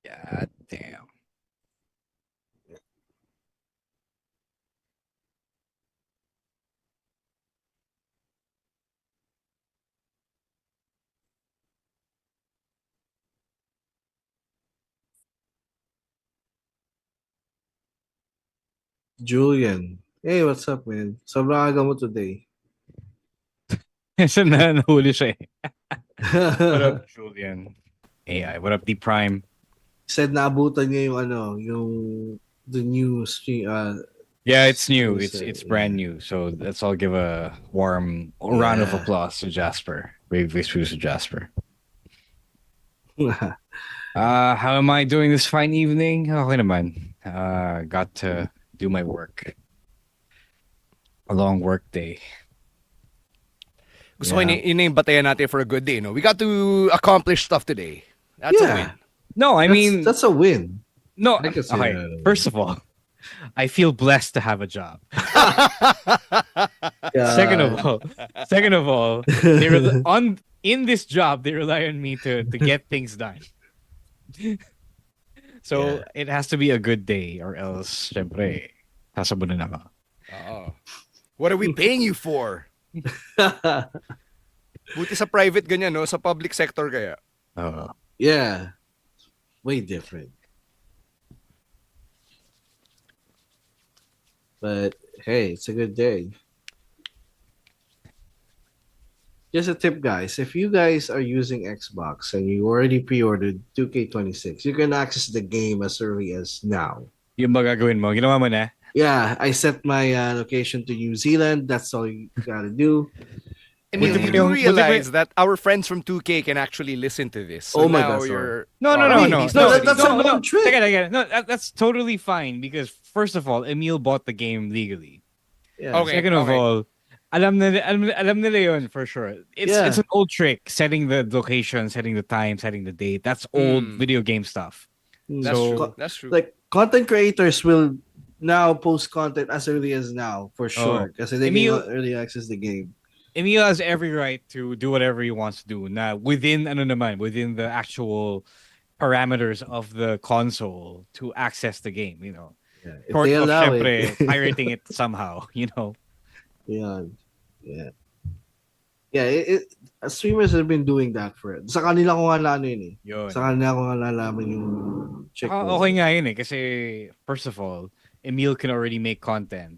God damn. Julian. Hey, what's up, man? Sobrang aga mo today. Kasi nahuli siya eh. What up, Julian? AI. What up, D Prime? Said naabutan niya yung ano, yung the new stream. Yeah, it's new. It's, It's brand new. So let's all give a warm round of applause to Jasper. Big victory to Jasper. How am I doing this fine evening? Okay naman. Got to do my work. A long work day. Gusto ko yun yung batayan natin for a good day, no? We got to accomplish stuff today. That's a win. No, I mean that's a win. No, I can say okay. that. First of all, I feel blessed to have a job. Yeah. Second of all, in this job they rely on me to get things done. So it has to be a good day, or else, syempre, sasabunan ako. What are we paying you for? Buti sa private ganyan, no? Sa public sector kaya. Yeah. Way different. But hey, it's a good day. Just a tip, guys. If you guys are using Xbox and you already pre-ordered 2K26, you can access the game as early as now. Yung ba gagawin mo? Ginawa mo na? Yeah, I set my location to New Zealand. That's all you gotta do. I mean, you realize that our friends from 2K can actually listen to this. So oh my now God! you're... No. That's a long trick. Teka. No, that's totally fine because first of all, Emil bought the game legally. Yeah. Okay, Second of all, alam nila yun for sure. It's an old trick, setting the location, setting the time, setting the date. That's old video game stuff. That's true. Like content creators will now post content as early as now for sure because they can early access the game. Emil has every right to do whatever he wants to do. Now, within the actual parameters of the console to access the game, you know. Yeah. If Short they of allow syempre, pirating it somehow, you know. Yeah. Streamers have been doing that for it. Sa kanila ko nga na ano yun eh. Yun. Sa kanila ko nga nalaman yung check. Okay nga yun eh. Kasi, first of all, Emil can already make content.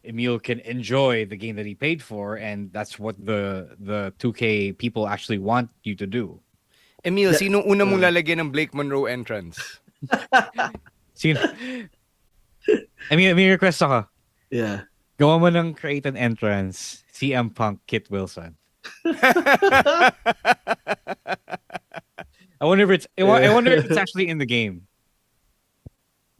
Emil can enjoy the game that he paid for, and that's what the 2K people actually want you to do. Emil, sino una mong lalagyan ng Blake Monroe entrance? Sino? Emil, may request ako. Yeah. Gawa mo ng create an entrance, CM Punk, Kit Wilson. I wonder if it's actually in the game.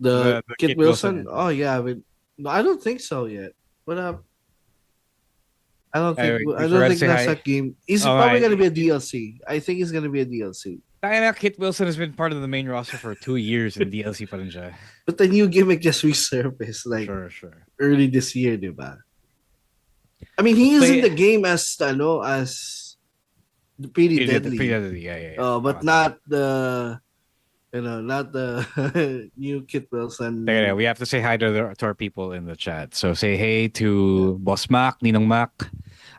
The Kit Wilson? Oh yeah, but no, I don't think so yet. But I don't think that's a game. It's probably gonna be a DLC. I think it's gonna be a DLC. Kit Wilson has been part of the main roster for 2 years in DLC pa rin siya. But the new gimmick just resurfaced sure. early this year, diba? I mean, he is in the game as pretty deadly. Yeah. But not the not the new Kit Wilson. We have to say hi to our people in the chat. So say hey to Boss Mac, Ninong Mac,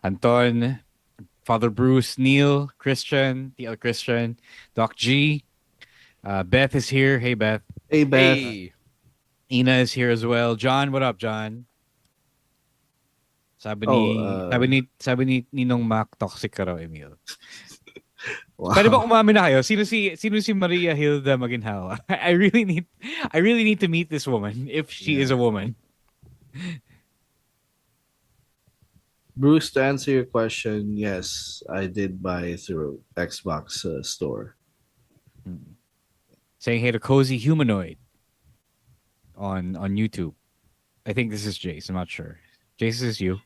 Anton, Father Bruce, Neil, Christian, TL Christian, Doc G, Beth is here. Hey Beth. Hey Beth. Hey. Ina is here as well. John, what up, John? Sabi ni Ninong Mac, toxic ka raw, Emil. Wow. Pwede ba umamin na kayo? Sino si Maria Hilda Maginhawa? I really need to meet this woman if she is a woman. Bruce, to answer your question, yes, I did buy through Xbox store. Saying hey to Cozy Humanoid on YouTube. I think this is Jace. I'm not sure. Jace, is you.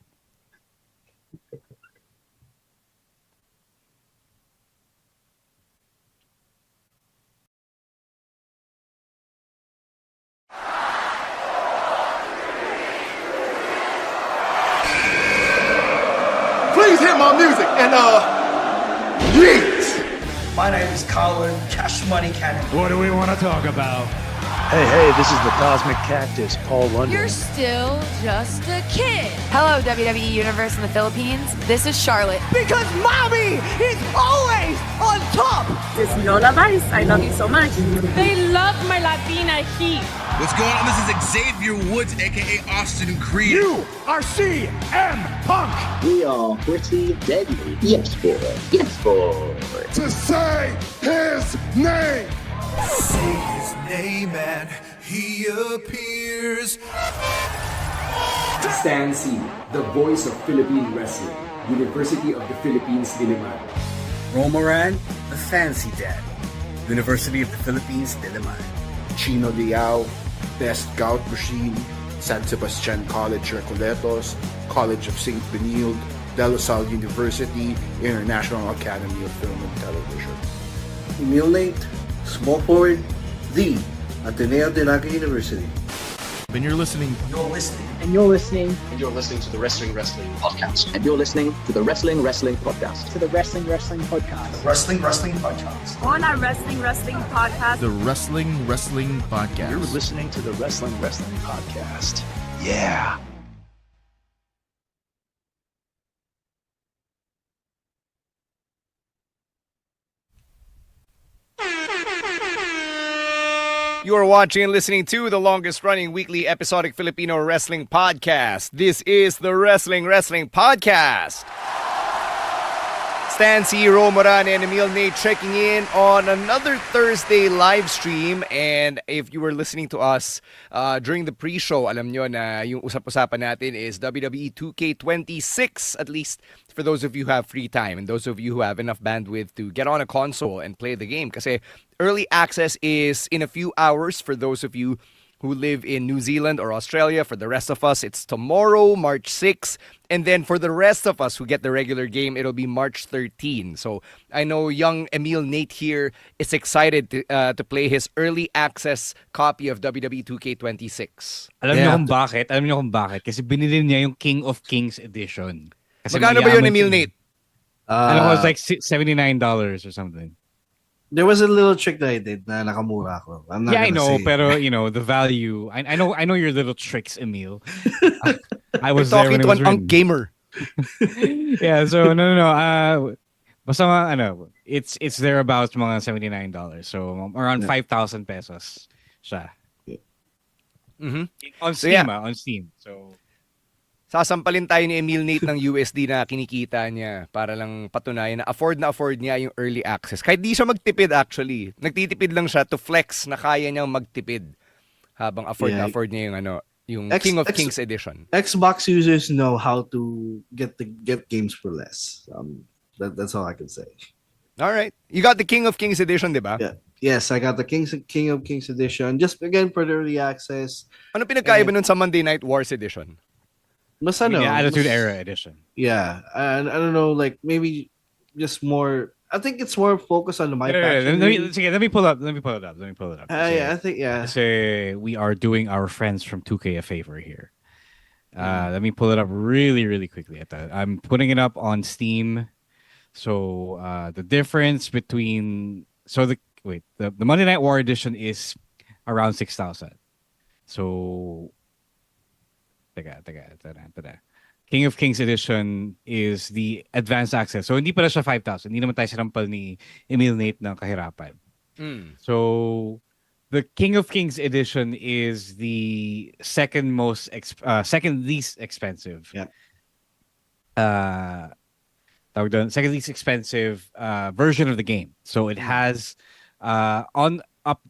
Please hit my music and yeet. My name is Colin Cash Money Cannon. What do we want to talk about? Hey, this is the Cosmic Cactus, Paul London. You're still just a kid. Hello, WWE Universe in the Philippines. This is Charlotte. Because mommy is always on top. This is Lola Vice. I love you so much. They love my Latina heat. What's going on? This is Xavier Woods, aka Austin Creed. You are CM Punk. We are pretty deadly. Yes, boy. Yes, boy. To say his name. Say his name and he appears. Stan C, the voice of Philippine wrestling. University of the Philippines, Diliman. Romoran, the fancy dad. University of the Philippines, Diliman. Chino Liao, Best Gout Machine, San Sebastian College Recoletos, College of St. Benilde, De La Salle University, International Academy of Film and Television. Emil Nate, small forward, the Ateneo de Naga University. And you're listening. You're listening. And you're listening. And you're listening to the Wrestling Podcast. And you're listening to the Wrestling Podcast. To the Wrestling Podcast. The Wrestling Podcast. On our Wrestling Podcast. The Wrestling Podcast. You're listening to the Wrestling Podcast. Yeah. You are watching and listening to the longest-running weekly episodic Filipino wrestling podcast. This is the Wrestling Podcast. Stan C, Romoran, and Emil Nate checking in on another Thursday live stream. And if you were listening to us during the pre-show, alam nyo na yung usap-usapan natin is WWE 2K26, at least for those of you who have free time and those of you who have enough bandwidth to get on a console and play the game. Kasi early access is in a few hours for those of you who live in New Zealand or Australia. For the rest of us, it's tomorrow, March 6. And then for the rest of us who get the regular game, it'll be March 13. So I know young Emil Nate here is excited to play his early access copy of WWE 2K26. Alam niyo kung bakit? Kasi binili niya yung King of Kings edition. Kasi magkano ba yun, Emil Nate? It was like $79 or something. There was a little trick that I did na nakamura ako. I know, pero you know the value. I know your little tricks, Emil. I was You're there talking when to it was an gamer. Yeah, so no. Basta it's thereabouts mga $79. So around 5,000 pesos siya. Mm-hmm. On Steam, on Steam. So sasampalin tayo ni Emil Nate ng USD na kinikita niya para lang patunayan na afford niya yung early access. Kahit di siya magtipid actually. Nagtitipid lang siya to flex na kaya niyang magtipid habang afford niya yung King of Kings edition. Xbox users know how to get games for less. That's all I can say. All right. You got the King of Kings edition, di ba? Yeah. Yes, I got the King of Kings edition. Just again for the early access. Ano pinagkaiba nun sa Monday Night Wars edition? Attitude Era edition. Yeah, and I don't know, like maybe just more. I think it's more focused on the my faction. Let me pull it up. I think Say we are doing our friends from 2K a favor here. Let me pull it up really, really quickly. I'm putting it up on Steam. So the difference between the Monday Night War edition is around 6,000. So. Teka. King of Kings edition is the advanced access. So hindi pala siya 5,000. Hindi naman tayo sinampal ni Emil Nate ng kahirapan. So the King of Kings edition is the second least expensive. Yeah. Second least expensive version of the game. So it has on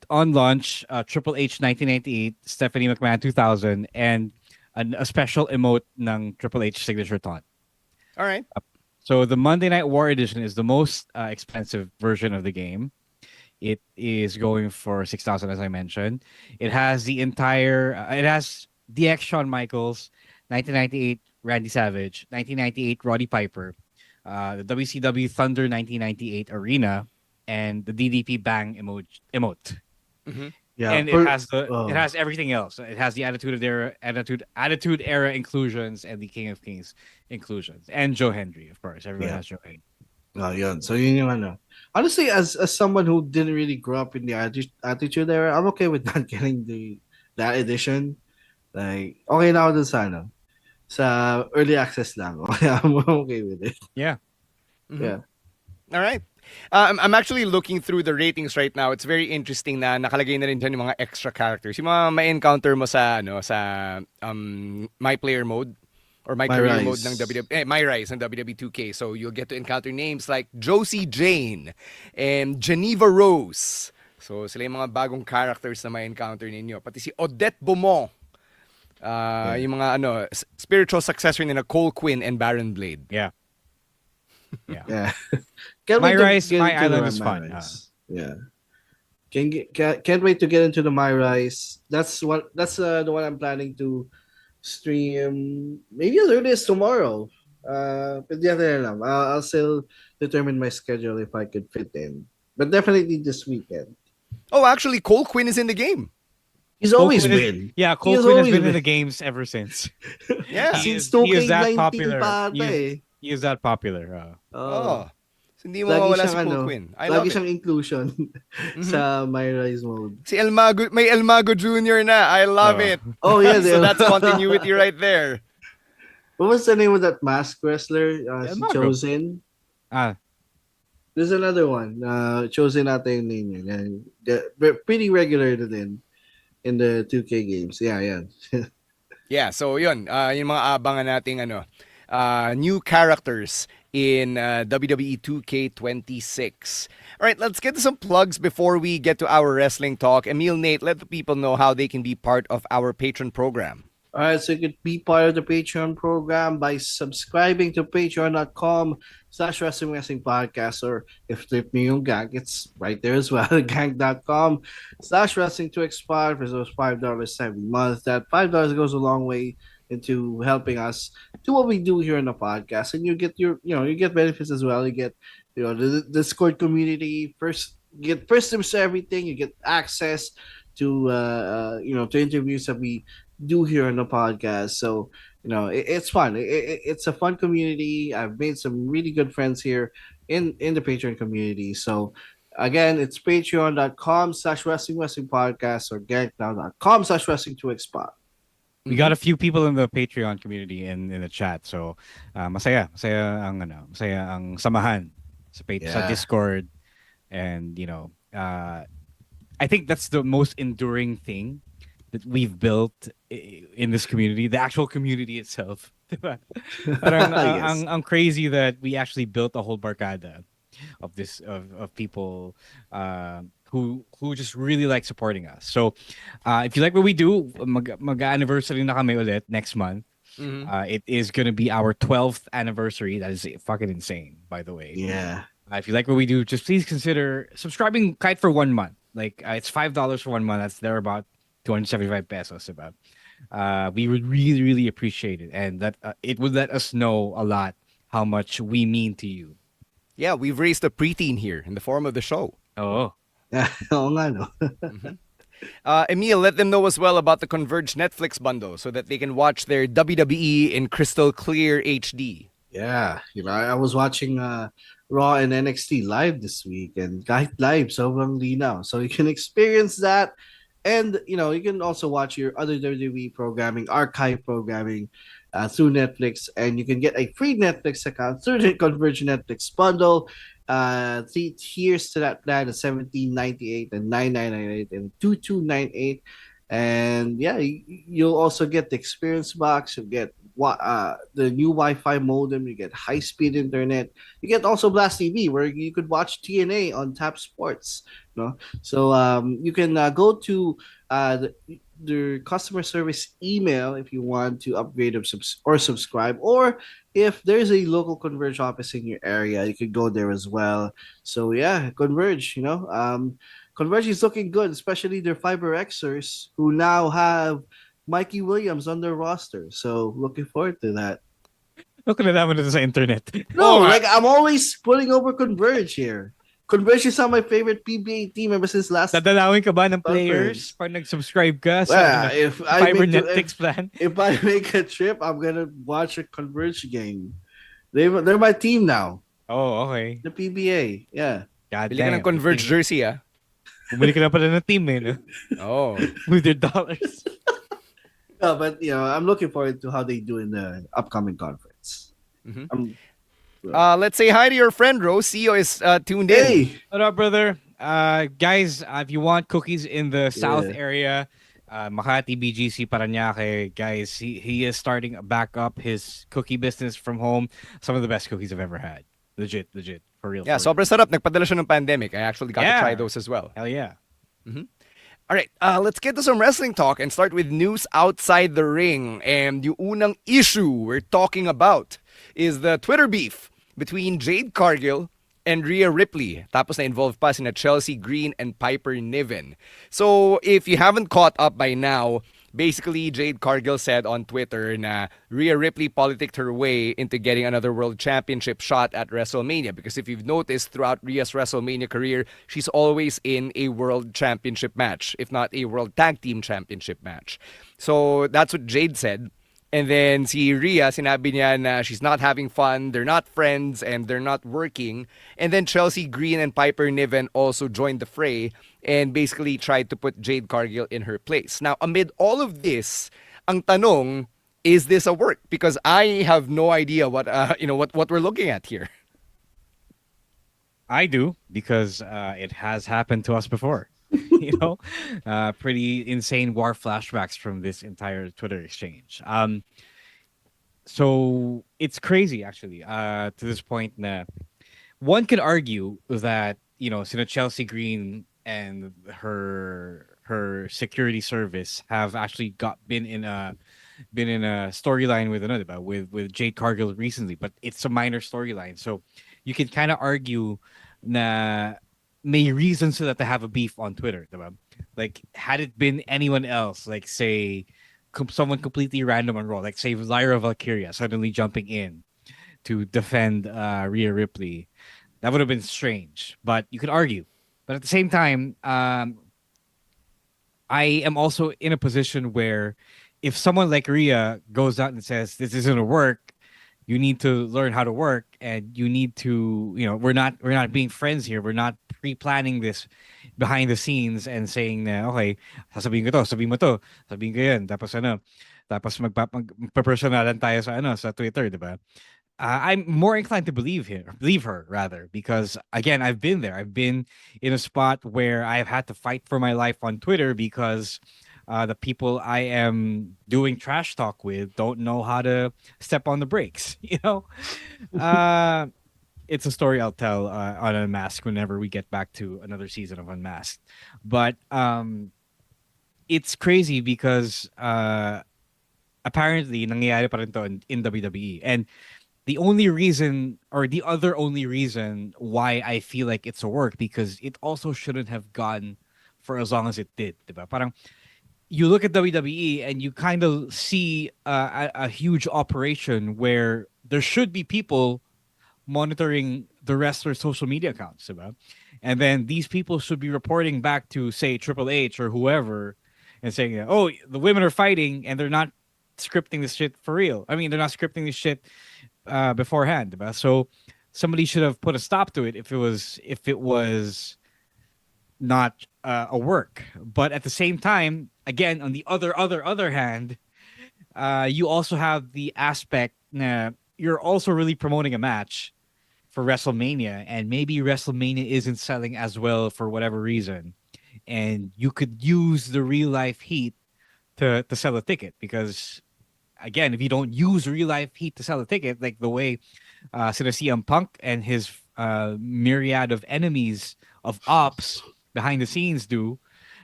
launch Triple H 1998, Stephanie McMahon 2000, and a special emote ng Triple H signature taunt. All right. So the Monday Night War edition is the most expensive version of the game. It is going for 6,000, as I mentioned. It has the entire. It has DX Shawn Michaels, 1998 Randy Savage, 1998 Roddy Piper, the WCW Thunder 1998 Arena, and the DDP Bang emote. Mm-hmm. Yeah, and it has everything else. It has the Attitude Era inclusions and the King of Kings inclusions, and Joe Hendry, of course. Everyone has Joe Hendry. Yun. So yun yung ano. Honestly, as someone who didn't really grow up in the attitude era, I'm okay with not getting that edition. Like, okay na ako dun sa early access lang. Okay, I'm okay with it. Yeah. Mm-hmm. Yeah. All right. I'm actually looking through the ratings right now. It's very interesting na nakalagay na rin dyan yung mga extra characters. Yung mga ma-encounter mo sa My Player Mode or My Career Mode ng WWE, My Rise ng WWE 2K. So you'll get to encounter names like Josie Jane and Geneva Rose. So sila yung mga bagong characters na ma-encounter ninyo. Pati si Odette Beaumont. Yung mga spiritual successor ni Cole Quinn and Baron Blade. Yeah. Yeah. My Rise, My Island is fun. Yeah. Can't wait to get into the My Rise. That's the one I'm planning to stream maybe as early as tomorrow. But yeah, I'll still determine my schedule if I could fit in. But definitely this weekend. Oh, actually, Cole Quinn is in the game. He's always been. Cole Quinn has been in the games ever since. Yeah. Since he is that 2K19 popular. He is that popular. So hindi mo mawala si Cole Quinn. I love it. Lagi siyang inclusion sa My Rise mode. Si may El Mago Jr. na. I love it. Oh, yeah. So that's continuity right there. What was the name of that mask wrestler? Si Chosen? There's another one. Chosen ata yung name niya. Pretty regular na din in the 2K games. Yeah. Yeah, so yun. Yung mga abangan nating new characters in WWE 2K26. All right, let's get to some plugs before we get to our wrestling talk. Emil, Nate, let the people know how they can be part of our Patreon program. All right, so you could be part of the Patreon program by subscribing to patreon.com/wrestling podcast, or if trip nyo yung gang, it's right there as well, gang.com/wrestling2xpod for those $5 every month. That $5 goes a long way into helping us do what we do here in the podcast, and you get you get benefits as well. You get the Discord community, you get first dibs to everything. You get access to to interviews that we do here on the podcast. So it's fun. It's a fun community. I've made some really good friends here in the Patreon community. So again, it's patreon.com/wrestling podcast or gangnow.com/wrestling2xpod. We got a few people in the Patreon community in the chat. So masaya ang samahan sa Discord, and I think that's the most enduring thing that we've built in this community, the actual community itself. Parang ang crazy that we actually built a whole barkada of people who just really like supporting us. So if you like what we do, mag-anniversary na kami ulit next month. Mm-hmm. It is going to be our 12th anniversary. That is fucking insane, by the way. Yeah. If you like what we do, just please consider subscribing for 1 month. Like it's $5 for 1 month. That's there about 275 pesos about. We would really, really appreciate it, and that it would let us know a lot how much we mean to you. Yeah, we've raised a preteen here in the form of the show. Oh. Oo nga, no? Emil, let them know as well about the Converge Netflix bundle so that they can watch their WWE in crystal clear HD. Yeah, I was watching Raw and NXT live this week, and kahit live, sobrang linaw. So you can experience that, and you can also watch your other WWE programming, archive programming through Netflix, and you can get a free Netflix account through the Converge Netflix bundle. 3 tiers to that plan: $17.98 and $99.98 and $22.98. And yeah, you'll also get the experience box. You'll get the new Wi-Fi modem. You get high-speed internet. You get also Blast TV, where you could watch TNA on Tap Sports. So you can go to the customer service email if you want to upgrade or subscribe, or if there's a local Converge office in your area, you could go there as well. So yeah, Converge, Converge is looking good, especially their Fiber Xers, who now have Mikey Williams on their roster. So looking forward to that. Looking at that sa internet. No, I'm always putting over Converge here. Converge is my favorite PBA team ever since last. Dadalawin ka ba ng players pag nag-subscribe ka sa Fiber Netflix plan? If I make a trip, I'm gonna watch a Converge game. They're my team now. Oh, okay. The PBA, yeah. God Bili ka damn. ng Converge jersey, ah. Bumili ka na pala ng team, no? Oh. With their dollars. No, but I'm looking forward to how they do in the upcoming conference. Mm-hmm. Let's say hi to your friend Rose. CEO is tuned in. Hey, what up, brother? Guys, if you want cookies in the South area, Makati, BGC, Paranaque, guys, he is starting back up his cookie business from home. Some of the best cookies I've ever had. Legit, for real. Yeah, sobrang sarap. Nagpadala siya ng pandemic. I actually got to try those as well. Hell yeah. Mm-hmm. All right, let's get to some wrestling talk and start with news outside the ring. And yung unang issue we're talking about is the Twitter beef between Jade Cargill and Rhea Ripley. Tapos na-involved pa sina Chelsea Green and Piper Niven. So if you haven't caught up by now, basically Jade Cargill said on Twitter na Rhea Ripley politicked her way into getting another world championship shot at WrestleMania. Because if you've noticed throughout Rhea's WrestleMania career, she's always in a world championship match, if not a world tag team championship match. So that's what Jade said. And then si Rhea, sinabi niya na she's not having fun, they're not friends, and they're not working. And then Chelsea Green and Piper Niven also joined the fray and basically tried to put Jade Cargill in her place. Now, amid all of this, ang tanong, is this a work? Because I have no idea what we're looking at here. I do, because it has happened to us before. Pretty insane war flashbacks from this entire Twitter exchange. So it's crazy, actually, to this point. One could argue that, sina Chelsea Green and her security service have actually been in a storyline with Jade Cargill recently, but it's a minor storyline. So you can kind of argue na may reasons so that they have a beef on Twitter, diba? Like, had it been anyone else, like say someone completely random on Raw, like say Lyra Valkyria suddenly jumping in to defend Rhea Ripley, that would have been strange. But you could argue. But at the same time, I am also in a position where if someone like Rhea goes out and says this isn't gonna work, you need to learn how to work, and you need to, we're not being friends here. We're not pre-planning this behind the scenes and saying na, okay, sasabihin ko to, sabihin ko yan, tapos magpa-personalan tayo sa Twitter, diba? I'm more inclined to believe her rather, because again, I've been there. I've been in a spot where I've had to fight for my life on Twitter because the people I am doing trash talk with don't know how to step on the brakes. It's a story I'll tell on Unmasked whenever we get back to another season of Unmasked. But it's crazy because apparently nangyayari pa rin to in WWE. And the only reason, or the other only reason why I feel like it's a work, because it also shouldn't have gone for as long as it did. Diba? Parang you look at WWE and you kind of see a huge operation where there should be people monitoring the wrestlers' social media accounts, diba? And then these people should be reporting back to, say, Triple H or whoever and saying, oh, the women are fighting and they're not scripting this shit for real. I mean, they're not scripting this shit beforehand, diba? So somebody should have put a stop to it if it was not a work. But at the same time, again, on the other hand, you also have the aspect you're also really promoting a match for WrestleMania, and maybe WrestleMania isn't selling as well for whatever reason, and you could use the real life heat to sell a ticket. Because again, if you don't use real life heat to sell a ticket, like the way CM Punk and his myriad of enemies of ops behind the scenes do,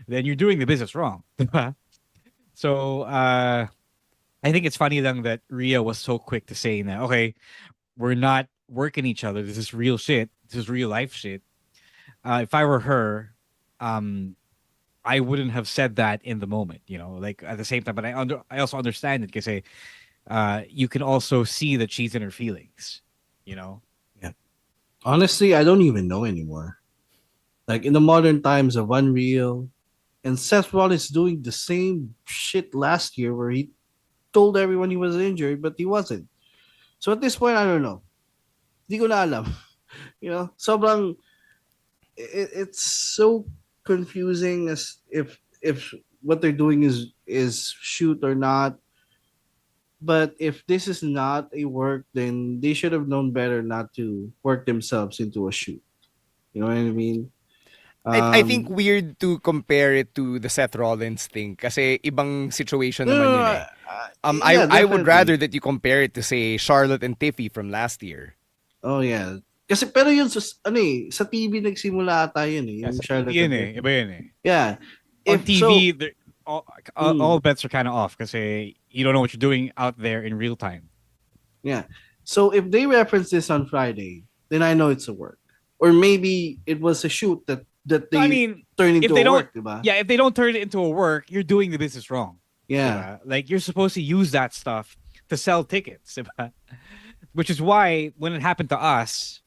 then you're doing the business wrong. So I think it's funny lang that Rhea was so quick to say that, okay, we're not working each other. This is real shit. This is real life shit. If I were her, I wouldn't have said that in the moment, like at the same time. But I also understand it because you can also see that she's in her feelings, Yeah. Honestly, I don't even know anymore. Like in the modern times of Unreal, and Seth Rollins doing the same shit last year where he told everyone he was injured, but he wasn't. So at this point, I don't know. Di ko na alam. Sobrang it's so confusing as if what they're doing is shoot or not. But if this is not a work, then they should have known better not to work themselves into a shoot. You know what I mean? I think weird to compare it to the Seth Rollins thing kasi ibang situation No, naman no, yun no, eh. yeah, I would definitely. rather that you compare it to say Charlotte and Tiffy from last year. Oh yeah. Kasi pero yun sa sa TV nagsimula ata yun eh, yung Sa Charlotte TV yun and eh. Tiffany. Iba yun eh. Yeah. On If TV, so, all bets are kind of off kasi you don't know what you're doing out there in real time. yeah. So if they reference this on Friday, then I know it's a work. Or maybe it was a shoot that they I mean, turn into if they a don't, work, diba? yeah, if they don't turn it into a work, you're doing the business wrong. Yeah. Diba? Like you're supposed to use that stuff to sell tickets, diba? Which is why when it happened to us,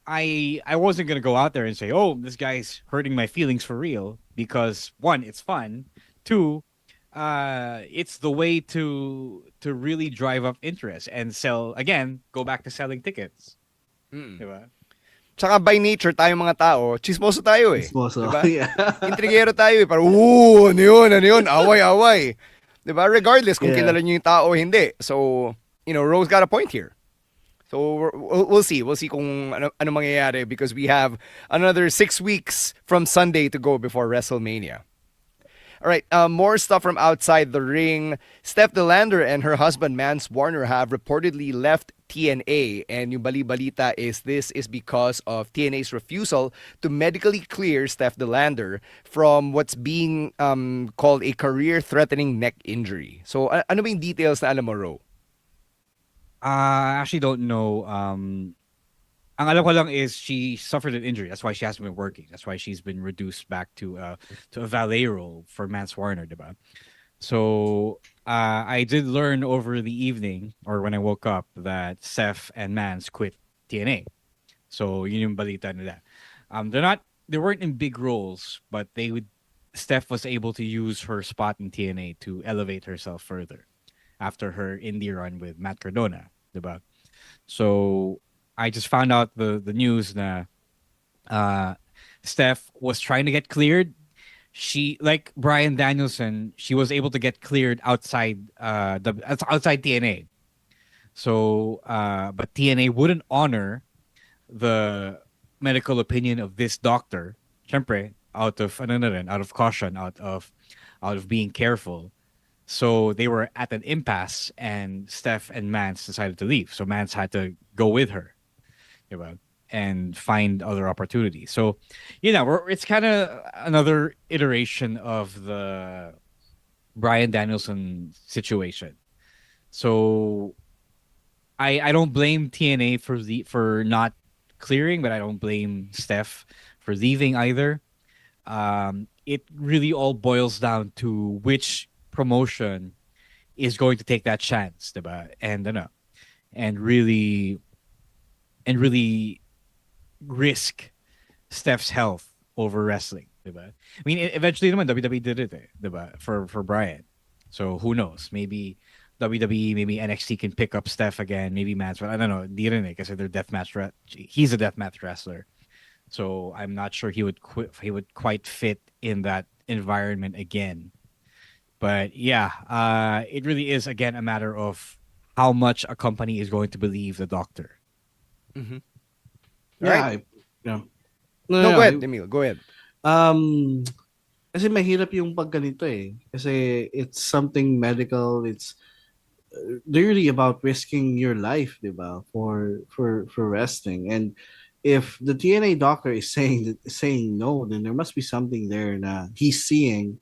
I wasn't gonna go out there and say, "Oh, this guy's hurting my feelings for real," because one, it's fun. Two, it's the way to really drive up interest and sell again. Go back to selling tickets. Diba? Tsaka by nature, tayo mga tao, chismoso tayo eh. Chismoso, diba? yeah. Intrigero tayo eh. Parang, ano yun, away. Diba? Regardless kung kilala nyo yung tao o hindi. So, Rose got a point here. So, we'll see. We'll see kung ano mangyayari because we have another 6 weeks from Sunday to go before WrestleMania. All right, more stuff from outside the ring. Steph Delander and her husband Mance Warner have reportedly left TNA, and yung bali-balita is this is because of TNA's refusal to medically clear Steph Delander from what's being called a career-threatening neck injury. So, ano ba yung details na alam mo, Ro? I actually don't know. Ang alam ko lang is she suffered an injury. That's why she hasn't been working. That's why she's been reduced back to a valet role for Mance Warner, diba? So I did learn over the evening or when I woke up that Seth and Mance quit TNA. So yun yung balita nila. They weren't in big roles, but Steph was able to use her spot in TNA to elevate herself further after her indie run with Matt Cardona, diba? So I just found out the news na Steph was trying to get cleared. She, like Bryan Danielson, she was able to get cleared outside outside TNA. So but TNA wouldn't honor the medical opinion of this doctor. Syempre, out of caution, out of being careful. So they were at an impasse, and Steph and Mance decided to leave. So Mance had to go with her, and find other opportunities. So, it's kind of another iteration of the Bryan Danielson situation. So, I don't blame TNA for not clearing, but I don't blame Steph for leaving either. It really all boils down to which promotion is going to take that chance, diba? And really risk Steph's health over wrestling, diba? I mean, eventually naman WWE did it, diba? For Bryan. So who knows? Maybe WWE, maybe NXT can pick up Steph again, maybe Mance, but I don't know. Di rin eh, kasi they're he's a deathmatch wrestler. So I'm not sure he would quite fit in that environment again. But yeah, it really is again a matter of how much a company is going to believe the doctor. Mm-hmm. Yeah. No, go ahead, Emil. Go ahead. Kasi mahirap yung pag ganito eh. Kasi it's something medical. It's really about risking your life, diba? For wrestling. And if the TNA doctor is saying no, then there must be something there na he's seeing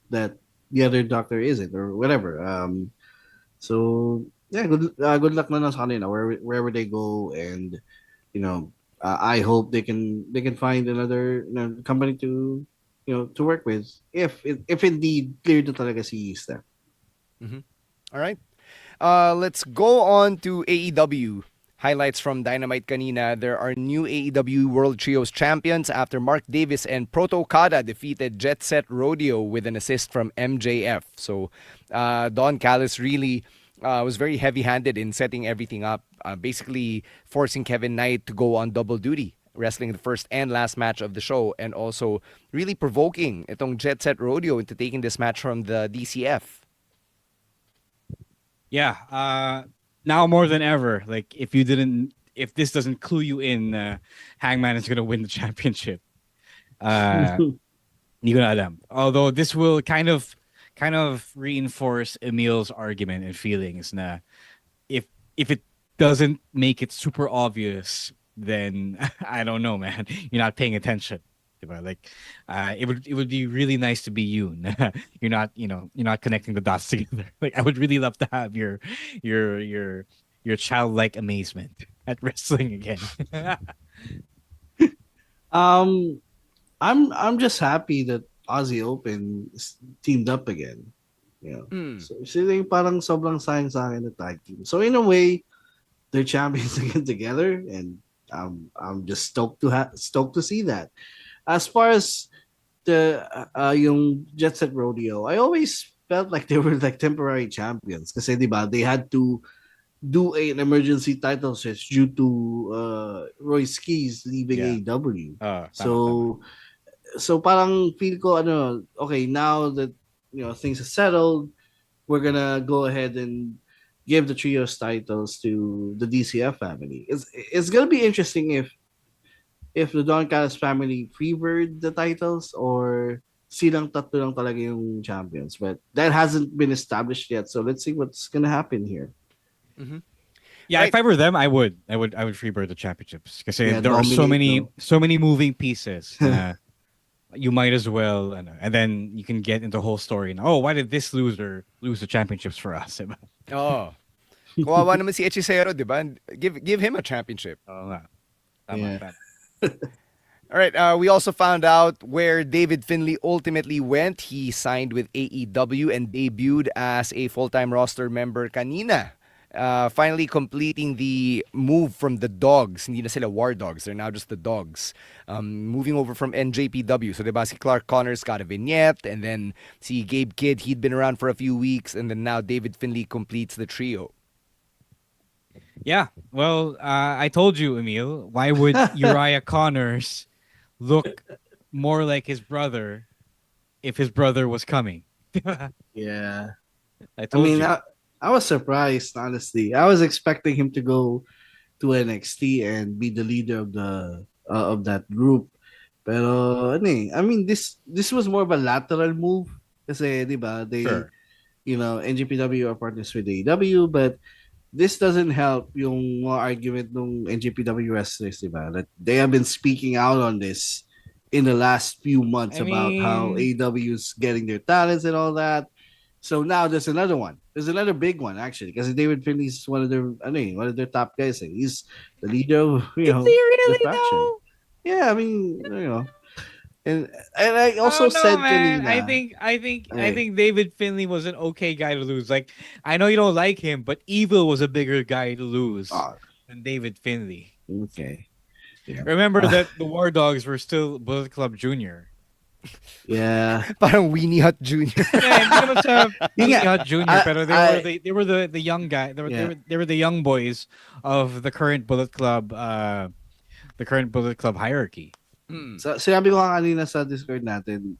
that the other doctor isn't or whatever. So yeah, good luck na lang sa kanila wherever they go, and I hope they can find another company to to work with if indeed cleared na talaga si Steph. Mm-hmm. All right. Let's go on to AEW. Highlights from Dynamite kanina. There are new AEW World Trios champions after Mark Davis and Proto Okada defeated Jet Set Rodeo with an assist from MJF. So Don Callis really was very heavy-handed in setting everything up, basically forcing Kevin Knight to go on double duty wrestling the first and last match of the show, and also really provoking itong Jet Set Rodeo into taking this match from the DCF. Yeah, now more than ever, like if this doesn't clue you in, Hangman is gonna win the championship. Hindi ko na alam. Although this will kind of reinforce Emil's argument and feelings na if it doesn't make it super obvious, then I don't know, man. You're not paying attention. Like it would be really nice to be you. You're not connecting the dots together. Like I would really love to have your childlike amazement at wrestling again. I'm just happy that Aussie Open is teamed up again. So sila yung parang sobrang sayang sa akin na tag team. So in a way, they're champions again together, and I'm just stoked to see that. As far as the yung Jet Set Rodeo, I always felt like they were like temporary champions kasi diba they had to do an emergency title switch due to Roy Skis leaving AEW. So parang feel ko okay, now that things are settled, we're gonna go ahead and give the trios titles to the DCF family. It's gonna be interesting if the Don Callis family freebird the titles or silang tatlo lang talaga yung champions. But that hasn't been established yet. So let's see what's gonna happen here. Mm-hmm. Yeah, right. If I were them, I would freebird the championships because there are so many moving pieces. You might as well, and then you can get into the whole story. And, why did this loser lose the championships for us? Oh, kawawa naman si Hechicero, di ba? Give him a championship. All right, we also found out where David Finlay ultimately went. He signed with AEW and debuted as a full-time roster member kanina. Finally completing the move from the Dogs. Hindi na sila War Dogs. They're now just the Dogs. Moving over from NJPW. So diba si Clark Connors got a vignette, and then si Gabe Kidd, he'd been around for a few weeks, and then now David Finlay completes the trio. Yeah, well, I told you, Emil, why would Uriah Connors look more like his brother if his brother was coming? Yeah. I told you. I was surprised, honestly. I was expecting him to go to NXT and be the leader of that group. Pero this was more of a lateral move kasi diba they NJPW are partners with AEW, but this doesn't help yung mga argument ng NJPW wrestlers, diba? That they have been speaking out on this in the last few months about how AEW is getting their talents and all that. So now there's another one. There's another big one actually, because David Finlay is one of their top guys. He's the leader of the faction. Yeah, and I also said man. I think David Finlay was an okay guy to lose. Like I know you don't like him, but Evil was a bigger guy to lose than David Finlay. Okay. Yeah. Remember that the War Dogs were still Bullet Club Junior. Yeah. Parang Weenie Hut Jr. Weenie Hut Jr. Pero they were the young guy. They were the young boys of the current Bullet Club hierarchy. So sinabi ko kanina sa Discord natin,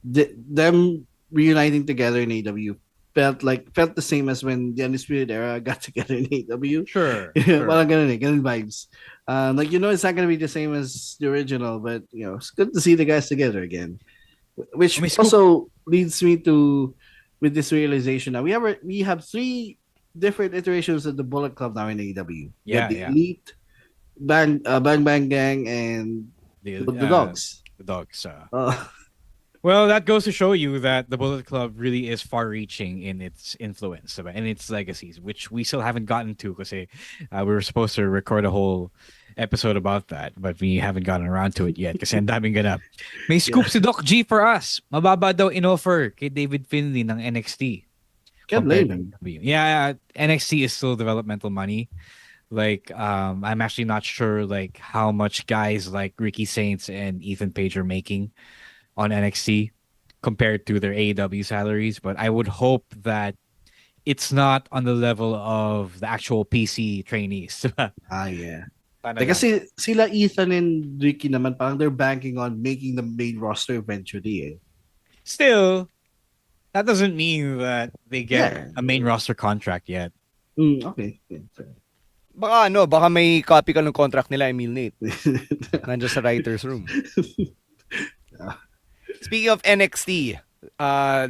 them reuniting together in AEW felt the same as when the Undisputed Era got together in AEW. Sure. Parang ganun vibes. It's not gonna be the same as the original, but it's good to see the guys together again. Which also leads me to with this realization now we have 3 different iterations of the Bullet Club now in AEW. The Elite, Bang Bang Gang, and the Dogs. The Dogs. Well, that goes to show you that the Bullet Club really is far-reaching in its influence and its legacies, which we still haven't gotten to because we were supposed to record a whole episode about that, but we haven't gotten around to it yet kasi ang daming ganap. May scoop si Doc G for us. Mababa daw in-offer kay David Finlay ng NXT. Can't blame him. Yeah, NXT is still developmental money. I'm actually not sure how much guys like Ricky Saints and Ethan Page are making on NXT compared to their AEW salaries, but I would hope that it's not on the level of the actual PC trainees. Yeah. Kasi sila Ethan and Ricky naman, parang they're banking on making the main roster eventually. Still, that doesn't mean that they get a main roster contract yet. Okay. Yeah, baka may copy ka ng contract nila, Emil Nate. Nandiyan sa writer's room. Speaking of NXT,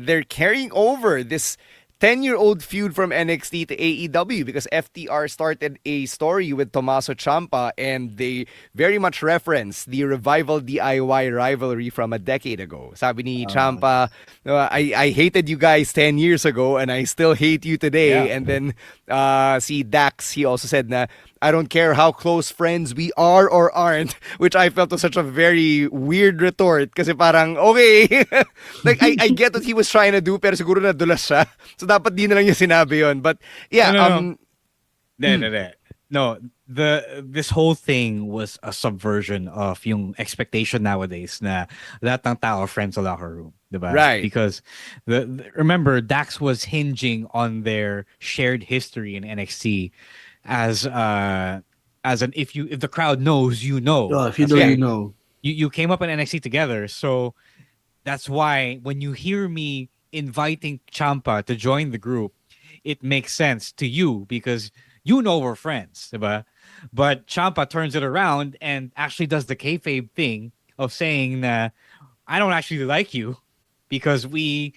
they're carrying over this 10-year-old feud from NXT to AEW because FTR started a story with Tommaso Ciampa and they very much reference the Revival DIY rivalry from a decade ago. Sabi ni Ciampa, I hated you guys 10 years ago and I still hate you today. Yeah. And then see Dax, he also said na, I don't care how close friends we are or aren't, which I felt was such a very weird retort kasi parang, okay, like I get what he was trying to do pero siguro nadulas siya. So dapat di na lang niya sinabi yun. But yeah, No, this whole thing was a subversion of yung expectation nowadays na lahat ng tao friends sa locker room, diba? Right. Because remember Dax was hinging on their shared history in NXT as an if the crowd knows, you know. Oh, if you know, you know. You came up in NXT together, so that's why when you hear me inviting Ciampa to join the group, it makes sense to you because you know we're friends, diba? But Ciampa turns it around and actually does the kayfabe thing of saying that I don't actually like you because we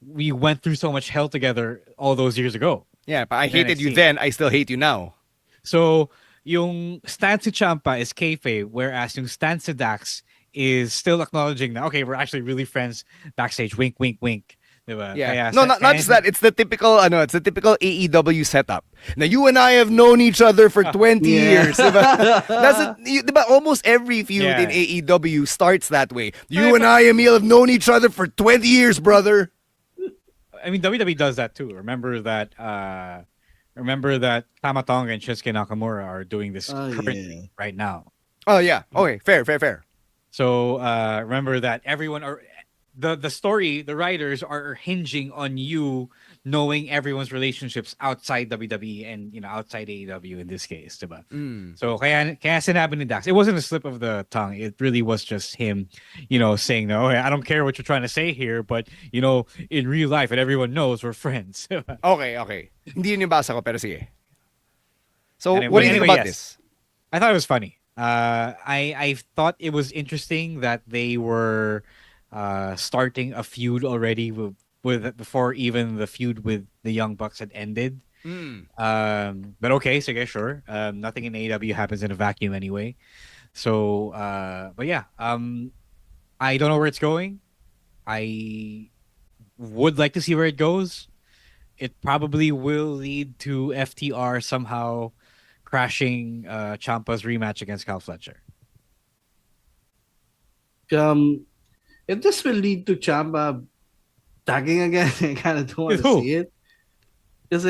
went through so much hell together all those years ago. Yeah, but I hated you then, I still hate you now. So, yung stance si Ciampa is kayfabe, whereas yung stance si Dax is still acknowledging that, okay, we're actually really friends backstage. Wink, wink, wink. Diba? Yeah. No, not just that. It's the typical AEW setup. Now, you and I have known each other for 20 years. Diba? Diba? Almost every feud in AEW starts that way. You and I, Emil, have known each other for 20 years, brother. I mean, WWE does that too. Remember that Tama Tonga and Shinsuke Nakamura are doing this currently right now. Oh, yeah. Okay, fair. So, remember that everyone are... The story, the writers are hinging on you knowing everyone's relationships outside WWE and outside AEW in this case, diba? So kaya sinabi ni Dax, it wasn't a slip of the tongue. It really was just him, saying, "No, I don't care what you're trying to say here, but in real life, and everyone knows we're friends." Okay. Hindi yun yung basa ko, pero sige. So what do you think about this? I thought it was funny. I thought it was interesting that they were starting a feud already with before even the feud with the Young Bucks had ended. But okay, so yeah, sure. Nothing in AEW happens in a vacuum anyway. So, but yeah, I don't know where it's going. I would like to see where it goes. It probably will lead to FTR somehow crashing Ciampa's rematch against Kyle Fletcher. If this will lead to Ciampa tagging again, I kind of don't want to see it. Because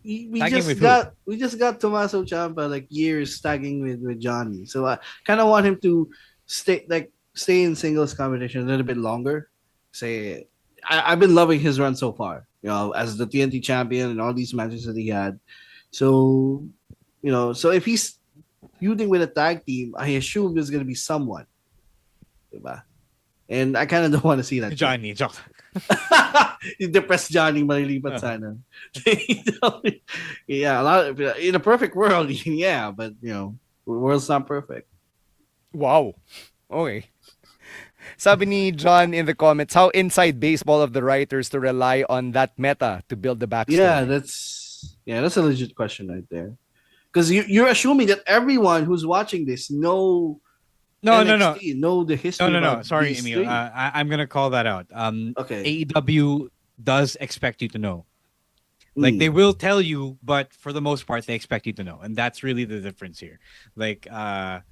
we just got Tommaso Ciampa like years tagging with Johnny, so I kind of want him to stay in singles competition a little bit longer. I've been loving his run so far, as the TNT champion and all these matches that he had. So, so if he's feuding with a tag team, I assume there's gonna be someone, diba? And I kind of don't want to see that. Johnny. You depressed Johnny, malilipat sana. Yeah, in a perfect world, yeah, but the world's not perfect. Wow. Okay. Sabi ni John in the comments, how inside baseball of the writers to rely on that meta to build the backstory? Yeah, that's a legit question right there. Because you're assuming that everyone who's watching this know. No. Know the history. No. Sorry, Emil. I'm gonna call that out. Okay. AEW does expect you to know. Like they will tell you, but for the most part, they expect you to know, and that's really the difference here. Like, there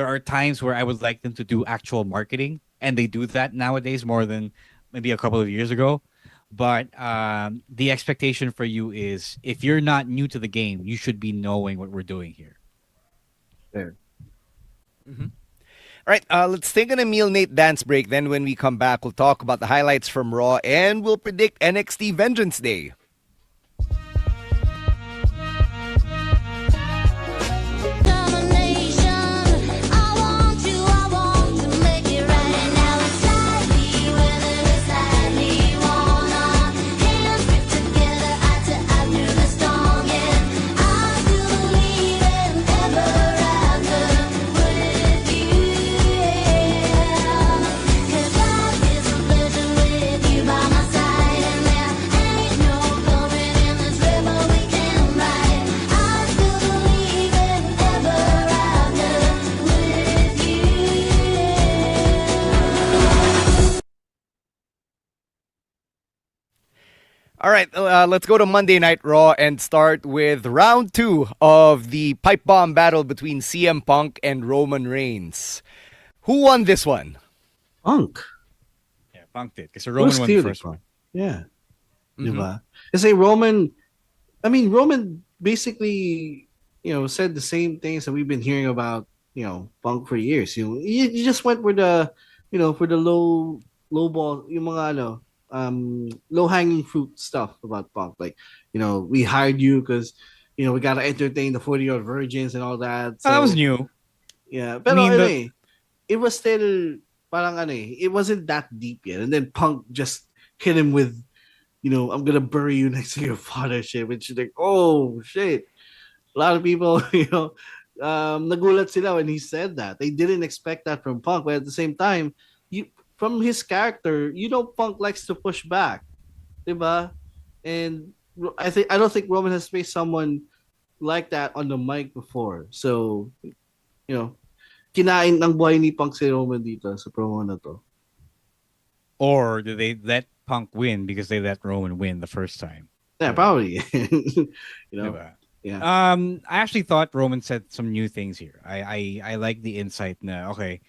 are times where I would like them to do actual marketing, and they do that nowadays more than maybe a couple of years ago. But the expectation for you is, if you're not new to the game, you should be knowing what we're doing here. Fair. Mm-hmm. All right, let's take an Emil Nate dance break. Then when we come back, we'll talk about the highlights from Raw and we'll predict NXT Vengeance Day. All right, let's go to Monday Night Raw and start with round 2 of the pipe bomb battle between CM Punk and Roman Reigns. Who won this one? Punk. Yeah, Punk did. Because Roman won the first one. Yeah. Diba? Kasi Roman basically, said the same things that we've been hearing about, Punk for years. You just went with the, for the low ball, yung mga low hanging fruit stuff about Punk. Like, we hired you because, we gotta entertain the 40-year-old virgins and all that. So, that was new. Yeah, but it was still parang it wasn't that deep yet. And then Punk just hit him with, I'm gonna bury you next to your father shit, which is like, oh shit. A lot of people, nagulat sila when he said that. They didn't expect that from Punk, but at the same time, from his character, Punk likes to push back, diba? And I don't think Roman has faced someone like that on the mic before. So, kinain ng buhay ni Punk si Roman dito sa promo na to. Or do they let Punk win because they let Roman win the first time? Yeah, probably. Yeah. I actually thought Roman said some new things here. I like the insight na, okay,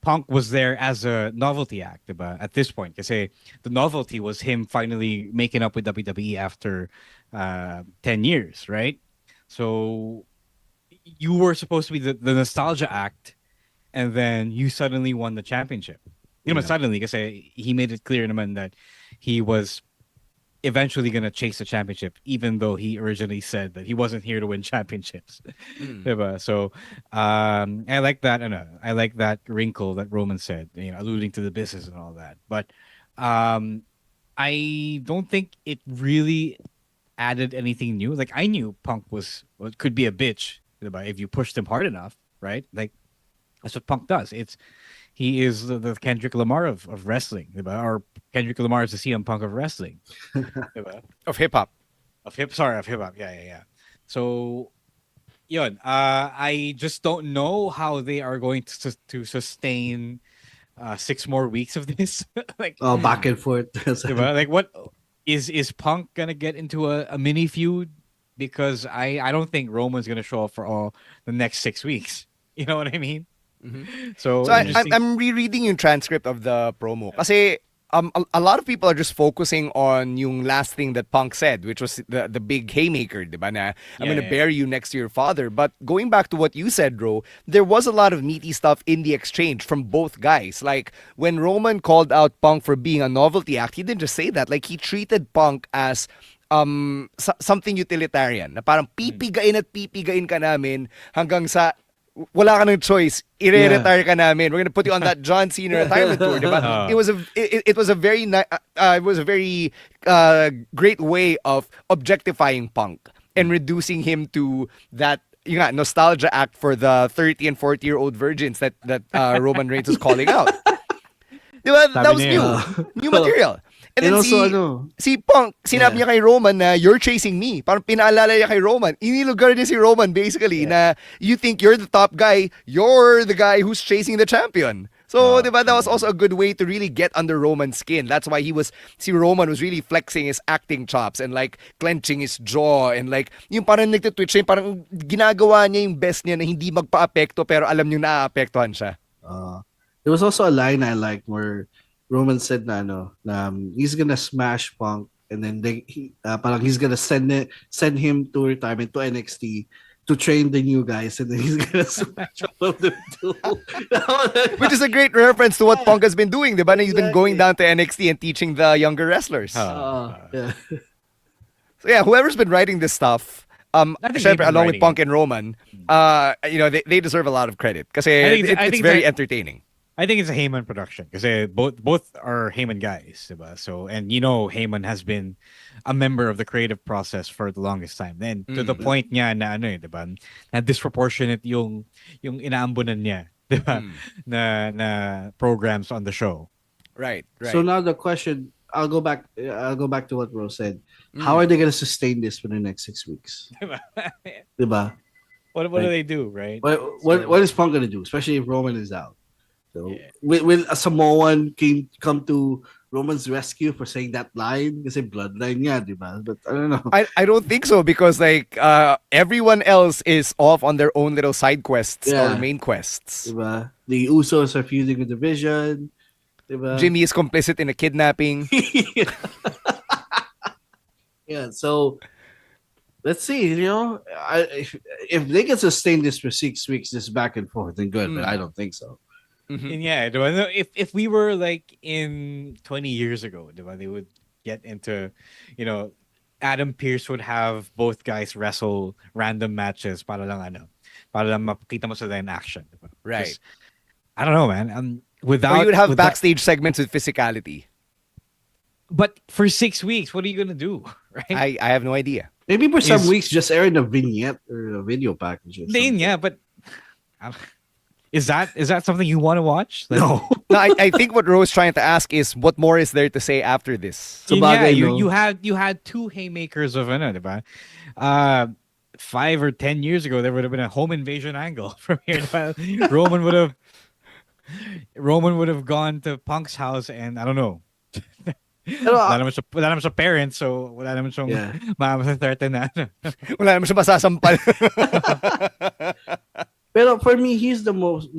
Punk was there as a novelty act, diba? At this point. Kasi the novelty was him finally making up with WWE after 10 years, right? So you were supposed to be the nostalgia act, and then you suddenly won the championship. Suddenly, kasi he made it clear naman that he was eventually going to chase the championship, even though he originally said that he wasn't here to win championships. So I like that. I like that wrinkle that Roman said, alluding to the business and all that. But I don't think it really added anything new. Like, I knew Punk could be a bitch if you pushed him hard enough, right? Like, that's what Punk does. He is the Kendrick Lamar of wrestling, diba? Or Kendrick Lamar is the CM Punk of wrestling, diba? Of hip hop. Of hip hop. Yeah. So, yun. I just don't know how they are going to sustain 6 more weeks of this. Like, back and forth. Diba? Like, what is Punk gonna get into a mini feud? Because I don't think Roman's gonna show up for all the next 6 weeks. You know what I mean? Mm-hmm. So I'm rereading yung transcript of the promo. Kasi a lot of people are just focusing on yung last thing that Punk said, which was the big haymaker, diba? Na, I'm gonna bury you next to your father. But going back to what you said, Ro, there was a lot of meaty stuff in the exchange from both guys. Like, when Roman called out Punk for being a novelty act, he didn't just say that. Like, he treated Punk as something utilitarian. Na parang pipigain ka namin hanggang sa wala ka ng choice, i-retire ka namin. We're gonna put you on that John Cena retirement tour, diba? It was a very great way of objectifying Punk and reducing him to that nostalgia act for the 30 and 40-year-old virgins that Roman Reigns was calling out. Diba? That was new material. And then also, si Punk, sinabi niya kay Roman na, you're chasing me. Parang pinaalala niya kay Roman. Inilugar niya si Roman basically na, you think you're the top guy, you're the guy who's chasing the champion. So, diba, that was also a good way to really get under Roman's skin. That's why Roman was really flexing his acting chops and like clenching his jaw and like, yung parang nagtitwitch siya, parang ginagawa niya yung best niya na hindi magpa-apekto pero alam niyo na aapektuhan siya. There was also a line I liked where Roman said na he's gonna smash Punk, and then he's gonna send him to retirement to NXT to train the new guys, and then he's gonna smash all of them too. Which is a great reference to what Punk has been doing, diba? He's been going down to NXT and teaching the younger wrestlers. Yeah. So yeah, whoever's been writing this stuff, along with Punk and Roman, they deserve a lot of credit because it's very entertaining. I think it's a Heyman production because both are Heyman guys, diba? So, and Heyman has been a member of the creative process for the longest time. Then to the point niya na diba, na disproportionate yung inaambunan niya, diba? Na programs on the show. Right. So now the question, I'll go back to what Rose said. How are they going to sustain this for the next 6 weeks? Diba? What do they do, right? What is Punk going to do, especially if Roman is out? So will a Samoan come to Roman's rescue for saying that line? Kasi bloodline nga, di ba? But I don't know. I don't think so because like everyone else is off on their own little side quests or main quests. Diba? The Usos are fusing with the Vision. Diba? Jimmy is complicit in a kidnapping. Yeah, so let's see. If they can sustain this for 6 weeks, this back and forth, then good. But I don't think so. Mm-hmm. And yeah, if we were like in 20 years ago, they would get into, Adam Pearce would have both guys wrestle random matches para lang makita mo sila in action. Diba? Right. Just, I don't know, man. Or you would have backstage segments with physicality. But for 6 weeks, what are you gonna do? Right? I have no idea. Maybe for some weeks, just airing a vignette or a video package. Yeah, but is that something you want to watch? Like, no. I think what Ro's trying to ask is what more is there to say after this? So you had two haymakers of diba? 5 or 10 years ago, there would have been a home invasion angle from here. Roman would have gone to Punk's house and I don't know. Wala naman siya parents, so wala naman siyang masaserte na. Wala naman siya masasampal. Pero for me, he's the most